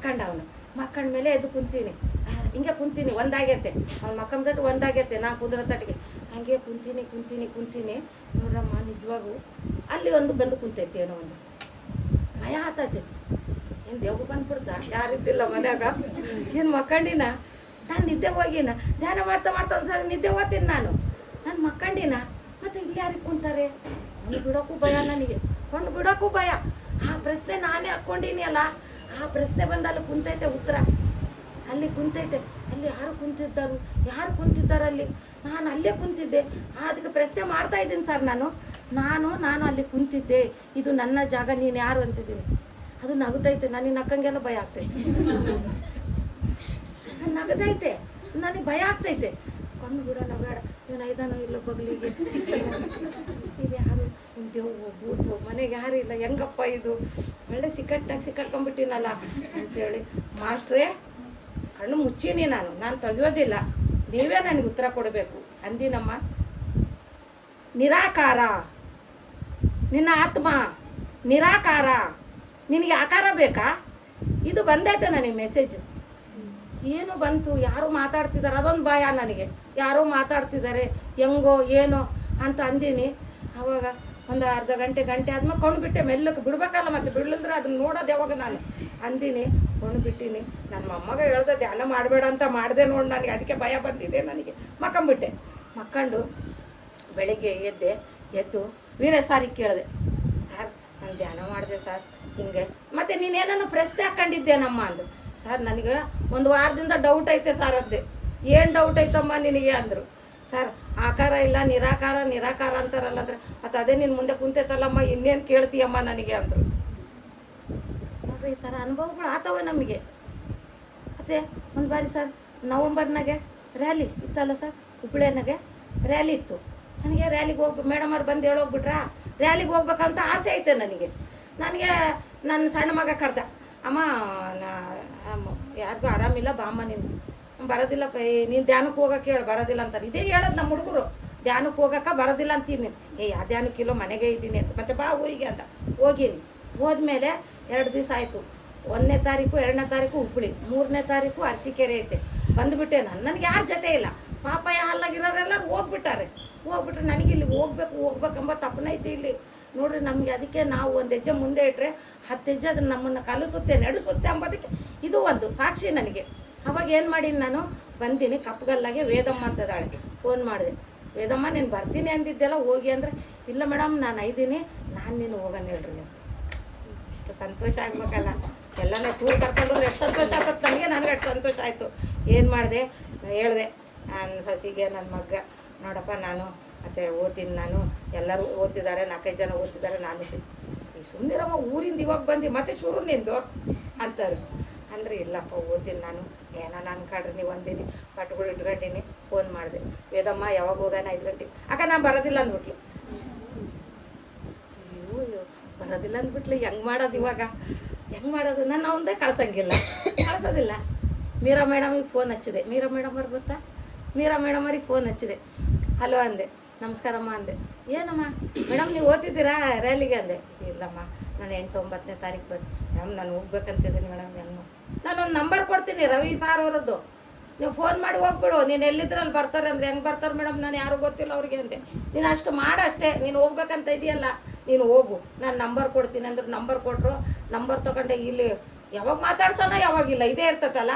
ಅವನು ಮಕ್ಕಂಡ ಮೇಲೆ ಎದ್ದು ಕುಂತೀನಿ, ಹಿಂಗೆ ಕುಂತೀನಿ. ಒಂದಾಗೈತೆ ಅವ್ನು ಮಕ್ಕಂದಟ್ಟು, ಒಂದಾಗೈತೆ ನಾನು ಕುಂದ್ರ ತಟ್ಟಿಗೆ. ಹಾಗೆ ಕುಂತೀನಿ. ನೋಡ್ರಮ್ಮ, ನಿಜವಾಗೂ ಅಲ್ಲಿ ಒಂದು ಬಂದು ಕುಂತೈತಿ. ಏನೋ ಒಂದು ಭಯ ಆತೈತಿ. ಏನು ದೇವ್ರು ಬಂದ್ಬಿಡ್ತ, ಯಾರಿದ್ದಿಲ್ಲ ಮನ್ಯಾಗ. ಏನು ಮಕ್ಕಂಡಿನ, ನಾನು ನಿದ್ದೆ ಹೋಗಿನ. ಧ್ಯಾನ ಮಾಡ್ತಾ ಒಂದ್ಸರಿ ನಿದ್ದೆ ಹೋಗ್ತೀನಿ ನಾನು ಮಕ್ಕಂಡಿನ. ಮತ್ತು ಇಲ್ಲಿ ಯಾರಿಗೆ ಕುಂತಾರೆ? ಅವ್ನು ಬಿಡೋಕ್ಕೂ ಭಯ ನನಗೆ, ಕೊಂಡು ಬಿಡೋಕ್ಕೂ ಭಯ. ಆ ಪ್ರಶ್ನೆ ನಾನೇ ಹಾಕ್ಕೊಂಡೀನಿ ಅಲ್ಲ, ಆ ಪ್ರಶ್ನೆ ಬಂದು ಅಲ್ಲಿ ಕುಂತೈತೆ ಉತ್ತರ. ಅಲ್ಲಿ ಕುಂತೈತೆ, ಅಲ್ಲಿ ಯಾರು ಕುಂತಿದ್ದಾರೆ ಅಲ್ಲಿ? ನಾನು ಅಲ್ಲೇ ಕುಂತಿದ್ದೆ. ಅದಕ್ಕೆ ಪ್ರಶ್ನೆ ಮಾಡ್ತಾ ಇದ್ದೀನಿ ಸರ್. ನಾನು ಅಲ್ಲಿ ಕುಂತಿದ್ದೆ, ಇದು ನನ್ನ ಜಾಗ, ನೀನು ಯಾರು ಅಂತಿದ್ದೀನಿ. ಅದು ನಗದೈತೆ, ನನಗೆ ನಕ್ಕಂಗೆಲ್ಲ ಭಯ ಆಗ್ತೈತೆ. ನಗದೈತೆ, ನನಗೆ ಭಯ ಆಗ್ತೈತೆ. ಕೊಂಡು ಬಿಡೋಣ ಬೇಡ, ಇವನು ಐದಾನೋ ಇಲ್ಲ ಬಗ್ಲಿಗೆ, ಇದು ಯಾರು ದೇವು ಭೂತು, ಮನೆಗೆ ಯಾರು ಇಲ್ಲ, ಹೆಂಗಪ್ಪ ಇದು ಒಳ್ಳೆ ಸಿಕ್ಕಾಕೊಂಡ್ಬಿಟ್ಟಿನಲ್ಲ ಅಂಥೇಳಿ, ಮಾಸ್ಟ್ರೇ ಕಣ್ಣು ಮುಚ್ಚೀನಿ, ನಾನು ತೆಗಿಯೋದಿಲ್ಲ, ನೀವೇ ನನಗೆ ಉತ್ತರ ಕೊಡಬೇಕು ಅಂದಿನಮ್ಮ. ನಿರಾಕಾರ, ನಿನ್ನ ಆತ್ಮ ನಿರಾಕಾರ, ನಿನಗೆ ಆಕಾರ ಬೇಕಾ? ಇದು ಬಂದೈತೆ ನನಗೆ ಮೆಸೇಜು. ಏನು ಬಂತು, ಯಾರು ಮಾತಾಡ್ತಿದ್ದಾರೆ, ಅದೊಂದು ಭಯ ನನಗೆ. ಯಾರೋ ಮಾತಾಡ್ತಿದ್ದಾರೆ ಹೆಂಗೋ ಏನೋ ಅಂತ ಅಂದೀನಿ. ಆವಾಗ ಒಂದು ಅರ್ಧ ಗಂಟೆ ಆದ್ಮೇಲೆ ಕೊಂಡ್ಬಿಟ್ಟೆ. ಮೆಲ್ಲಕ್ಕೆ ಬಿಡ್ಬೇಕಲ್ಲ, ಮತ್ತೆ ಬಿಡ್ಲಿದ್ರೆ ಅದನ್ನ ನೋಡೋದು ಯಾವಾಗ ನಾನು ಅಂದೀನಿ. ಕೊಂಡ್ಬಿಟ್ಟಿನಿ. ನನ್ನ ಮೊಮ್ಮಗ ಹೇಳ್ದೆ ಧ್ಯಾನ ಮಾಡಬೇಡ ಅಂತ ಮಾಡಿದೆ ನೋಡಿ ನನಗೆ. ಅದಕ್ಕೆ ಭಯ ಬಂದಿದೆ ನನಗೆ. ಮಕ್ಕಂಬಿಟ್ಟೆ. ಮಕ್ಕಂಡು ಬೆಳಗ್ಗೆ ಎದ್ದು ವೀರ ಸಾರಿಗೆ ಕೇಳಿದೆ, ಸರ್ ನಾನು ಧ್ಯಾನ ಮಾಡಿದೆ ಸರ್ ಹಿಂಗೆ. ಮತ್ತು ನೀನೇನನ್ನು ಪ್ರಶ್ನೆ ಹಾಕ್ಕೊಂಡಿದ್ದೇನಮ್ಮ ಅಂದು. ಸರ್ ನನಗೆ ಒಂದು ವಾರದಿಂದ ಡೌಟ್ ಐತೆ ಸರ್ ಅದ್ದೆ. ಏನು ಡೌಟ್ ಐತಮ್ಮ ನಿನಗೆ ಅಂದರು. ಸರ್ ಆಕಾರ ಇಲ್ಲ ನಿರಾಕಾರ ಅಂತಾರಲ್ಲ ಅಂದ್ರೆ ಮತ್ತು ಅದೇ ನಿನ್ನ ಮುಂದೆ ಕುಂತೈತಲ್ಲಮ್ಮ, ಇನ್ನೇನು ಕೇಳ್ತೀಯಮ್ಮ ನನಗೆ ಅಂದರು. ನೋಡ್ರಿ ಈ ಥರ ಅನುಭವಗಳು ಆತವ ನಮಗೆ. ಮತ್ತು ಒಂದು ಬಾರಿ ಸರ್ ನವಂಬರ್ನಾಗೆ ರ್ಯಾಲಿ ಇತ್ತಲ್ಲ ಸರ್, ಹುಬ್ಬಳ್ಳಿನಾಗೆ ರ್ಯಾಲಿ ಇತ್ತು. ನನಗೆ ರ್ಯಾಲಿಗೆ ಹೋಗ್ಬೇಕು, ಮೇಡಮ್ ಅವ್ರು ಬಂದು ಹೇಳೋಗ್ಬಿಟ್ರಾ ರ್ಯಾಲಿಗೆ ಹೋಗ್ಬೇಕಂತ ಆಸೆ ಐತೆ ನನಗೆ. ನನ್ನ ಸಣ್ಣ ಮಗ ಕರ್ದ, ಅಮ್ಮ ಯಾರಿಗೂ ಆರಾಮಿಲ್ಲ ಬಾಮ್ಮ, ನೀನು ಬರೋದಿಲ್ಲ, ನೀನು ಧ್ಯಾನಕ್ಕೆ ಹೋಗೋಕೆ ಹೇಳಿ ಬರೋದಿಲ್ಲ ಅಂತಾರೆ. ಇದೇ ಹೇಳೋದು ನಮ್ಮ ಹುಡುಗರು, ಧ್ಯಾನಕ್ಕೆ ಹೋಗೋಕೆ ಬರೋದಿಲ್ಲ ಅಂತೀನಿ. ಯಾವ ಧ್ಯಾನಕ್ಕಿಲ್ಲೋ ಮನೆಗೆ ಇದ್ದೀನಿ ಅಂತ. ಮತ್ತು ಬಾ ಊರಿಗೆ ಅಂತ ಹೋಗೀನಿ. ಹೋದ್ಮೇಲೆ 2 ದಿವಸ ಆಯಿತು. 1ನೇ ತಾರೀಕು 2ನೇ ತಾರೀಕು ಹುಬ್ಬಳ್ಳಿ, 3ನೇ ತಾರೀಕು ಅರಸೀಕೆರೆ ಐತೆ. ಬಂದುಬಿಟ್ಟೆ ನನಗೆ ಯಾರ ಜೊತೆ ಇಲ್ಲ. ಪಾಪಾಯ ಹಾಲಾಗಿರೋರೆಲ್ಲರೂ ಹೋಗ್ಬಿಟ್ಟಾರೆ. ನನಗೆ ಇಲ್ಲಿ ಹೋಗ್ಬೇಕಂಬ ತಪ್ಪನೈತಿ ಇಲ್ಲಿ ನೋಡ್ರಿ ನಮಗೆ. ಅದಕ್ಕೆ ನಾವು 1 ಹೆಜ್ಜೆ ಮುಂದೆ ಇಟ್ಟರೆ 10 ಹೆಜ್ಜೆ ಅದನ್ನು ನಮ್ಮನ್ನು ಕಲಿಸುತ್ತೆ, ನಡೆಸುತ್ತೆ ಅಂಬೋದಕ್ಕೆ ಇದು ಒಂದು ಸಾಕ್ಷಿ ನನಗೆ. ಅವಾಗ ಏನು ಮಾಡೀನಿ ನಾನು, ಬಂದೀನಿ. ಕಪ್ಪಗಲ್ಲಾಗೆ ವೇದಮ್ಮ ಅಂತದಾಳೆ. ಫೋನ್ ಮಾಡಿದೆ, ವೇದಮ್ಮ ನೀನು ಬರ್ತೀನಿ ಅಂದಿದ್ದೆಲ್ಲ ಹೋಗಿ ಅಂದರೆ, ಇಲ್ಲ ಮೇಡಮ್ ನಾನು ಐದೀನಿ, ನಾನು ನೀನು ಹೋಗೋಣ ಹೇಳ್ರಿ ಅಂತ. ಇಷ್ಟು ಸಂತೋಷ ಆಗ್ಬೇಕಲ್ಲ. ಎಲ್ಲನೇ ಟೂರ್ ಕರ್ಕೊಂಡೋದ್ರೆ ಎಷ್ಟು ಸಂತೋಷ ಆಗ್ತದೆ ನನಗೆ ಎಷ್ಟು ಸಂತೋಷ ಆಯಿತು. ಏನು ಮಾಡಿದೆ, ಹೇಳಿದೆ ನನ್ನ ಸೊಸಿಗೆ, ನನ್ನ ಮಗ, ನೋಡಪ್ಪ ನಾನು ಮತ್ತು ಓದ್ತೀನಿ, ನಾನು ಎಲ್ಲರೂ ಓದ್ತಿದ್ದಾರೆ, 4-5 ಜನ ಓದ್ತಿದ್ದಾರೆ, ನಾನು ಸುಮ್ಮನಿರಮ್ಮ ಊರಿಂದ ಇವಾಗ ಬಂದು ಮತ್ತೆ ಶುರು ನಿಂದು ಅಂತಾರೆ. ಅಂದರೆ ಇಲ್ಲಪ್ಪ ಓದ್ತೀನಿ ನಾನು, ನಾನು ಅನ್ಕಾಡ್ರಿ ನೀವು ಅಂದೀನಿ, ಪಟ್ಗಳು ಇಟ್ಕೊಂಡಿನಿ. ಫೋನ್ ಮಾಡಿದೆ, ವೇದಮ್ಮ ಯಾವಾಗ ಹೋಗೋಣ 5 ಗಂಟೆಗೆ. ಅಕ್ಕ ನಾನು ಬರೋದಿಲ್ಲ ಅಂದ್ಬಿಟ್ಲು. ಅಯ್ಯೋ ಬರೋದಿಲ್ಲ ಅಂದ್ಬಿಟ್ಲು. ಹೆಂಗೆ ಮಾಡೋದು ಇವಾಗ, ಹೆಂಗೆ ಮಾಡೋದು? ನಾನು ಅವಂದೇ ಕಳ್ಸೋದಿಲ್ಲ. ಮೀರಾ ಮೇಡಮಿಗೆ ಫೋನ್ ಹಚ್ಚಿದೆ. ಮೀರಾ ಮೇಡಮ್ ಅವ್ರಿಗೆ ಗೊತ್ತಾ? ಮೀರಾ ಮೇಡಮ್ ಅವ್ರಿಗೆ ಫೋನ್ ಹಚ್ಚಿದೆ. ಹಲೋ ಅಂದೆ, ನಮಸ್ಕಾರಮ್ಮ ಅಂದೆ. ಏನಮ್ಮ ಮೇಡಮ್ ನೀವು ಓದ್ತಿದ್ದೀರಾ ರ್ಯಾಲಿಗೆ ಅಂದೆ. ಇಲ್ಲಮ್ಮ ನಾನು 8-9ನೇ ತಾರೀಕು ಬಂದು ಮೇಡಮ್ ನಾನು ಹೋಗ್ಬೇಕಂತಿದ್ದೀನಿ ಮೇಡಮ್. ಹೆಂಗೆ ನಾನೊಂದು ನಂಬರ್ ಕೊಡ್ತೀನಿ ರವಿ ಸಾರ್ ಅವರದ್ದು, ನೀವು ಫೋನ್ ಮಾಡಿ ಹೋಗ್ಬಿಡು. ನೀನು ಎಲ್ಲಿದ್ರಲ್ಲಿ ಬರ್ತಾರೆ ಅಂದರೆ ಹೆಂಗೆ ಬರ್ತಾರೆ ಮೇಡಮ್, ನಾನು ಯಾರು ಗೊತ್ತಿಲ್ಲ ಅವ್ರಿಗೆ ಅಂತೆ. ನೀನು ಅಷ್ಟು ಮಾಡಷ್ಟೇ, ನೀನು ಹೋಗ್ಬೇಕಂತ ಇದೆಯಲ್ಲ ನೀನು ಹೋಗು, ನಾನು ನಂಬರ್ ಕೊಡ್ತೀನಿ ಅಂದ್ರೆ ನಂಬರ್ ಕೊಟ್ಟರು. ನಂಬರ್ ತೊಗೊಂಡೆ ಇಲ್ಲಿ ಯಾವಾಗ ಮಾತಾಡ್ಸೋಣ ಯಾವಾಗಿಲ್ಲ ಇದೇ ಇರ್ತತಲ್ಲ.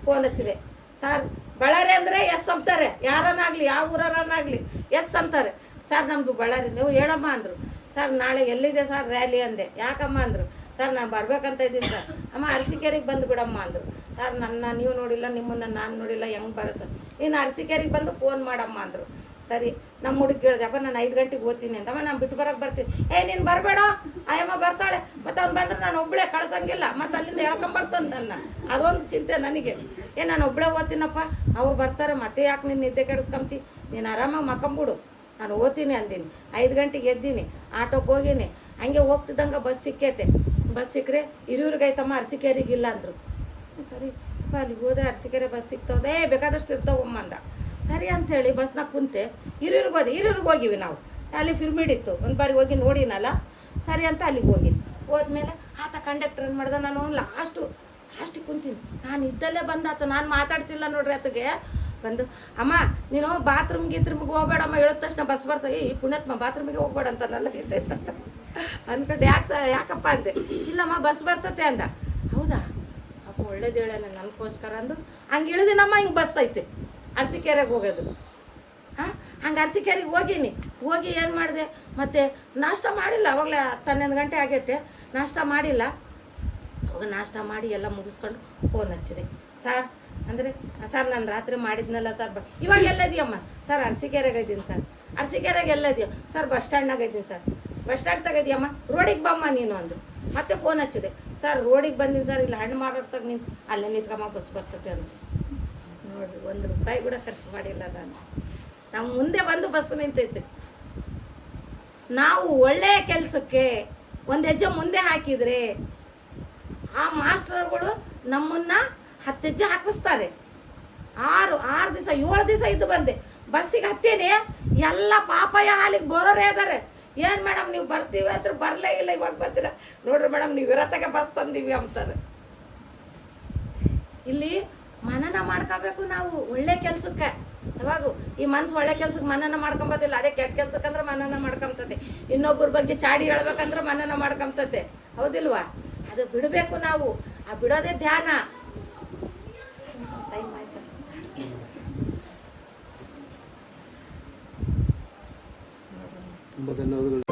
ಫೋನ್ ಹಚ್ಚಿದೆ. ಸರ್ ಬಳ್ಳಾರಿ ಅಂದರೆ ಎಸ್ ಅಂತಾರೆ, ಯಾರನ್ನಾಗಲಿ ಯಾವ ಊರನ್ನಾಗಲಿ ಎಸ್ ಅಂತಾರೆ. ಸರ್ ನಮ್ಮದು ಬಳ್ಳಾರಿ, ನೀವು ಹೇಳಮ್ಮ ಅಂದರು. ಸರ್ ನಾಳೆ ಎಲ್ಲಿದೆ ಸರ್ ರ್ಯಾಲಿ ಅಂದೆ. ಯಾಕಮ್ಮ ಅಂದರು. ಸರ್ ನಾನು ಬರ್ಬೇಕಂತ ಇದ್ದೀನಿ ಸರ್. ಅಮ್ಮ ಅರಸೀಕೆರೆಗೆ ಬಂದು ಬಿಡಮ್ಮ ಅಂದರು. ಸರ್ ನೀವು ನೋಡಿಲ್ಲ, ನಿಮ್ಮನ್ನು ನಾನು ನೋಡಿಲ್ಲ, ಹೆಂಗೆ ಬರೋದು ಸರ್, ನೀನು ಅರಸೀಕೆರೆಗೆ ಬಂದು ಫೋನ್ ಮಾಡಮ್ಮ ಅಂದರು. ಸರಿ ನಮ್ಮ ಹುಡುಗಿ ಕೇಳಿದೆ, ಅಪ್ಪ ನಾನು 5 ಗಂಟೆಗೆ ಓದ್ತೀನಿ ಅಂತಮ್ಮ, ನಾನು ಬಿಟ್ಟು ಬರೋಕ್ಕೆ ಬರ್ತೀನಿ. ನೀನು ಬರಬೇಡ, ಆಯಮ್ಮ ಬರ್ತಾಳೆ, ಮತ್ತು ಅವ್ನು ಬಂದರೆ ನಾನು ಒಬ್ಬಳೇ ಕಳ್ಸಂಗಿಲ್ಲ, ಮತ್ತು ಅಲ್ಲಿಂದ ಹೇಳ್ಕೊಂಬರ್ತಾನೆ ನನ್ನ. ಅದೊಂದು ಚಿಂತೆ ನನಗೆ. ನಾನು ಒಬ್ಬಳೇ ಓದ್ತೀನಪ್ಪ, ಅವ್ರು ಬರ್ತಾರೆ, ಮತ್ತೆ ಯಾಕೆ ನೀನು ನಿದ್ದೆ ಕೆಡಿಸ್ಕೊಂತಿ, ನೀನು ಆರಾಮಾಗಿ ಮಕ್ಕಂಬಿಡು, ನಾನು ಓದ್ತೀನಿ ಅಂದೀನಿ. 5 ಗಂಟೆಗೆ ಎದ್ದೀನಿ, ಆಟೋಕ್ಕೆ ಹೋಗೀನಿ. ಹಂಗೆ ಹೋಗ್ತಿದ್ದಂಗೆ ಬಸ್ ಸಿಕ್ಕೈತೆ. ಬಸ್ ಸಿಕ್ಕರೆ ಹಿರಿಯೂರಿಗೈತಮ್ಮ, ಅರಸೀಕೆರೆಗಿಲ್ಲ ಅಂದರು. ಸರಿ ಅಪ್ಪ ಅಲ್ಲಿಗೆ ಹೋದ್ರೆ ಅರಸೀಕೆರೆ ಬಸ್ ಸಿಗ್ತಾವೆ, ಬೇಕಾದಷ್ಟು ಇರ್ತಾವಮ್ಮ ಅಂದ. ಸರಿ ಅಂಥೇಳಿ ಬಸ್ನಾಗ ಕುಂತೆ ಹಿರಿಯೂರಿಗೆ ಹೋಗಿವಿ ನಾವು. ಅಲ್ಲಿ ಪಿರ್ಮಿಡ್ ಇತ್ತು, ಒಂದು ಬಾರಿ ಹೋಗಿ ನೋಡಿನಲ್ಲ. ಸರಿ ಅಂತ ಅಲ್ಲಿಗೆ ಹೋಗಿನಿ. ಹೋದ್ಮೇಲೆ ಆತ ಕಂಡಕ್ಟರ್ ಏನು ಮಾಡ್ದೆ, ನಾನು ಲಾಸ್ಟಿಗೆ ಕುಂತೀನಿ. ನಾನು ಇದ್ದಲ್ಲೇ ಬಂದಾತ, ನಾನು ಮಾತಾಡ್ಸಿಲ್ಲ ನೋಡ್ರಿ ಆತಗೆ. ಬಂದು ಅಮ್ಮ ನೀನು ಬಾತ್ರೂಮ್ಗೆ ಹೋಗ್ಬೇಡಮ್ಮ, ಹೇಳಿದ ತಕ್ಷಣ ಬಸ್ ಬರ್ತದೆ. ಈ ಪುಣ್ಯತ್ಮ ಬಾತ್ರೂಮಿಗೆ ಹೋಗ್ಬೇಡ ಅಂತ ನನ್ನ ಅಂದ್ಕೊಂಡು ಯಾಕಪ್ಪ ಅಂದೆ. ಇಲ್ಲಮ್ಮ ಬಸ್ ಬರ್ತತೆ ಅಂದ. ಹೌದಾ ಅಪ್ಪ ಒಳ್ಳೇದು ಹೇಳಲ್ಲ ನನಗೋಸ್ಕರ ಅಂದು ಹಂಗೆ ಇಳಿದಿನಮ್ಮ. ಹಿಂಗೆ ಬಸ್ ಐತೆ ಅರಸೀಕೆರೆಗೆ ಹೋಗೋದು. ಹಂಗೆ ಅರಸೀಕೆರೆಗೆ ಹೋಗಿ ಏನು ಮಾಡಿದೆ, ಮತ್ತು ನಾಷ್ಟ ಮಾಡಿಲ್ಲ. ಅವಾಗಲೇ 11 ಗಂಟೆ ಆಗೈತೆ, ನಾಷ್ಟ ಮಾಡಿಲ್ಲ. ಅವಾಗ ನಾಷ್ಟ ಮಾಡಿ ಎಲ್ಲ ಮುಗಿಸ್ಕೊಂಡು ಫೋನ್ ಹಚ್ಚಿದೆ. ಸರ್ ಅಂದರೆ, ಸರ್ ನಾನು ರಾತ್ರಿ ಮಾಡಿದ್ನಲ್ಲ ಸರ್, ಇವಾಗ ಎಲ್ಲದಿಯಮ್ಮ? ಸರ್ ಅರಸೀಕೆರೆಗೆ ಇದ್ದೀನಿ ಸರ್. ಅರಸೀಕೆರೆಗೆ ಎಲ್ಲದಿಯೋ? ಸರ್ ಬಸ್ ಸ್ಟ್ಯಾಂಡ್ನಾಗ ಇದ್ದೀನಿ ಸರ್. ಬಸ್ ಸ್ಟ್ಯಾಂಡ್ ತೆಗೆದಿಯಮ್ಮ, ರೋಡಿಗೆ ಬಮ್ಮ ನೀನು ಅಂದು. ಮತ್ತೆ ಫೋನ್ ಹಚ್ಚಿದೆ. ಸರ್ ರೋಡಿಗೆ ಬಂದೀನಿ ಸರ್, ಇಲ್ಲಿ ಹಣ್ಣು ಮಾರೋರ್ತಾಗ ನೀನು ಅಲ್ಲೇ ನಿಂತ್ಕಮ್ಮ, ಬಸ್ ಬರ್ತತೆ ಅಂತ. ನೋಡಿರಿ, 1 ರೂಪಾಯಿ ಕೂಡ ಖರ್ಚು ಮಾಡಿಲ್ಲ ನಾನು. ನಮ್ಮ ಮುಂದೆ ಬಂದು ಬಸ್ ನಿಂತೈತೆ. ನಾವು ಒಳ್ಳೆಯ ಕೆಲಸಕ್ಕೆ 1 ಹೆಜ್ಜೆ ಮುಂದೆ ಹಾಕಿದರೆ ಆ ಮಾಸ್ಟರ್ಗಳು ನಮ್ಮನ್ನು 10 ಹೆಜ್ಜೆ ಹಾಕಿಸ್ತಾರೆ. 6 ದಿವಸ 7 ದಿವಸ ಇದ್ದು ಬಂದೆ. ಬಸ್ಸಿಗೆ ಹತ್ತೇನೆ, ಎಲ್ಲ ಪಾಪಯ ಹಾಲಿಗೆ ಬರೋರೇ ಇದ್ದಾರೆ. ಏನು ಮೇಡಮ್ ನೀವು ಬರ್ತೀವಿ ಅಂದ್ರೆ ಬರಲೇ ಇಲ್ಲ, ಇವಾಗ ಬಂದಿರ ನೋಡ್ರಿ ಮೇಡಮ್ ನೀವು ಇರತ್ತಾಗೆ ಬಸ್ ತಂದೀವಿ ಅಂತಾರೆ. ಇಲ್ಲಿ ಮನನ ಮಾಡ್ಕೋಬೇಕು ನಾವು ಒಳ್ಳೆ ಕೆಲ್ಸಕ್ಕೆ. ಯಾವಾಗೂ ಈ ಮನ್ಸು ಒಳ್ಳೆ ಕೆಲ್ಸಕ್ಕೆ ಮನನ ಮಾಡ್ಕೊಂಬೋದಿಲ್ಲ, ಅದೇ ಕೆಟ್ಟ ಕೆಲ್ಸಕ್ಕಂದ್ರೆ ಮನನ ಮಾಡ್ಕೊಂತತೆ. ಇನ್ನೊಬ್ಬರ ಬಗ್ಗೆ ಚಾಡಿ ಹೇಳ್ಬೇಕಂದ್ರೆ ಮನನ ಮಾಡ್ಕೊಂತತೆ, ಹೌದಿಲ್ವಾ? ಅದು ಬಿಡಬೇಕು ನಾವು, ಆ ಬಿಡೋದೇ ಧ್ಯಾನ. ಟೈಮ್ ಆಯ್ತು. ತುಂಬ ಧನ್ಯವಾದಗಳು.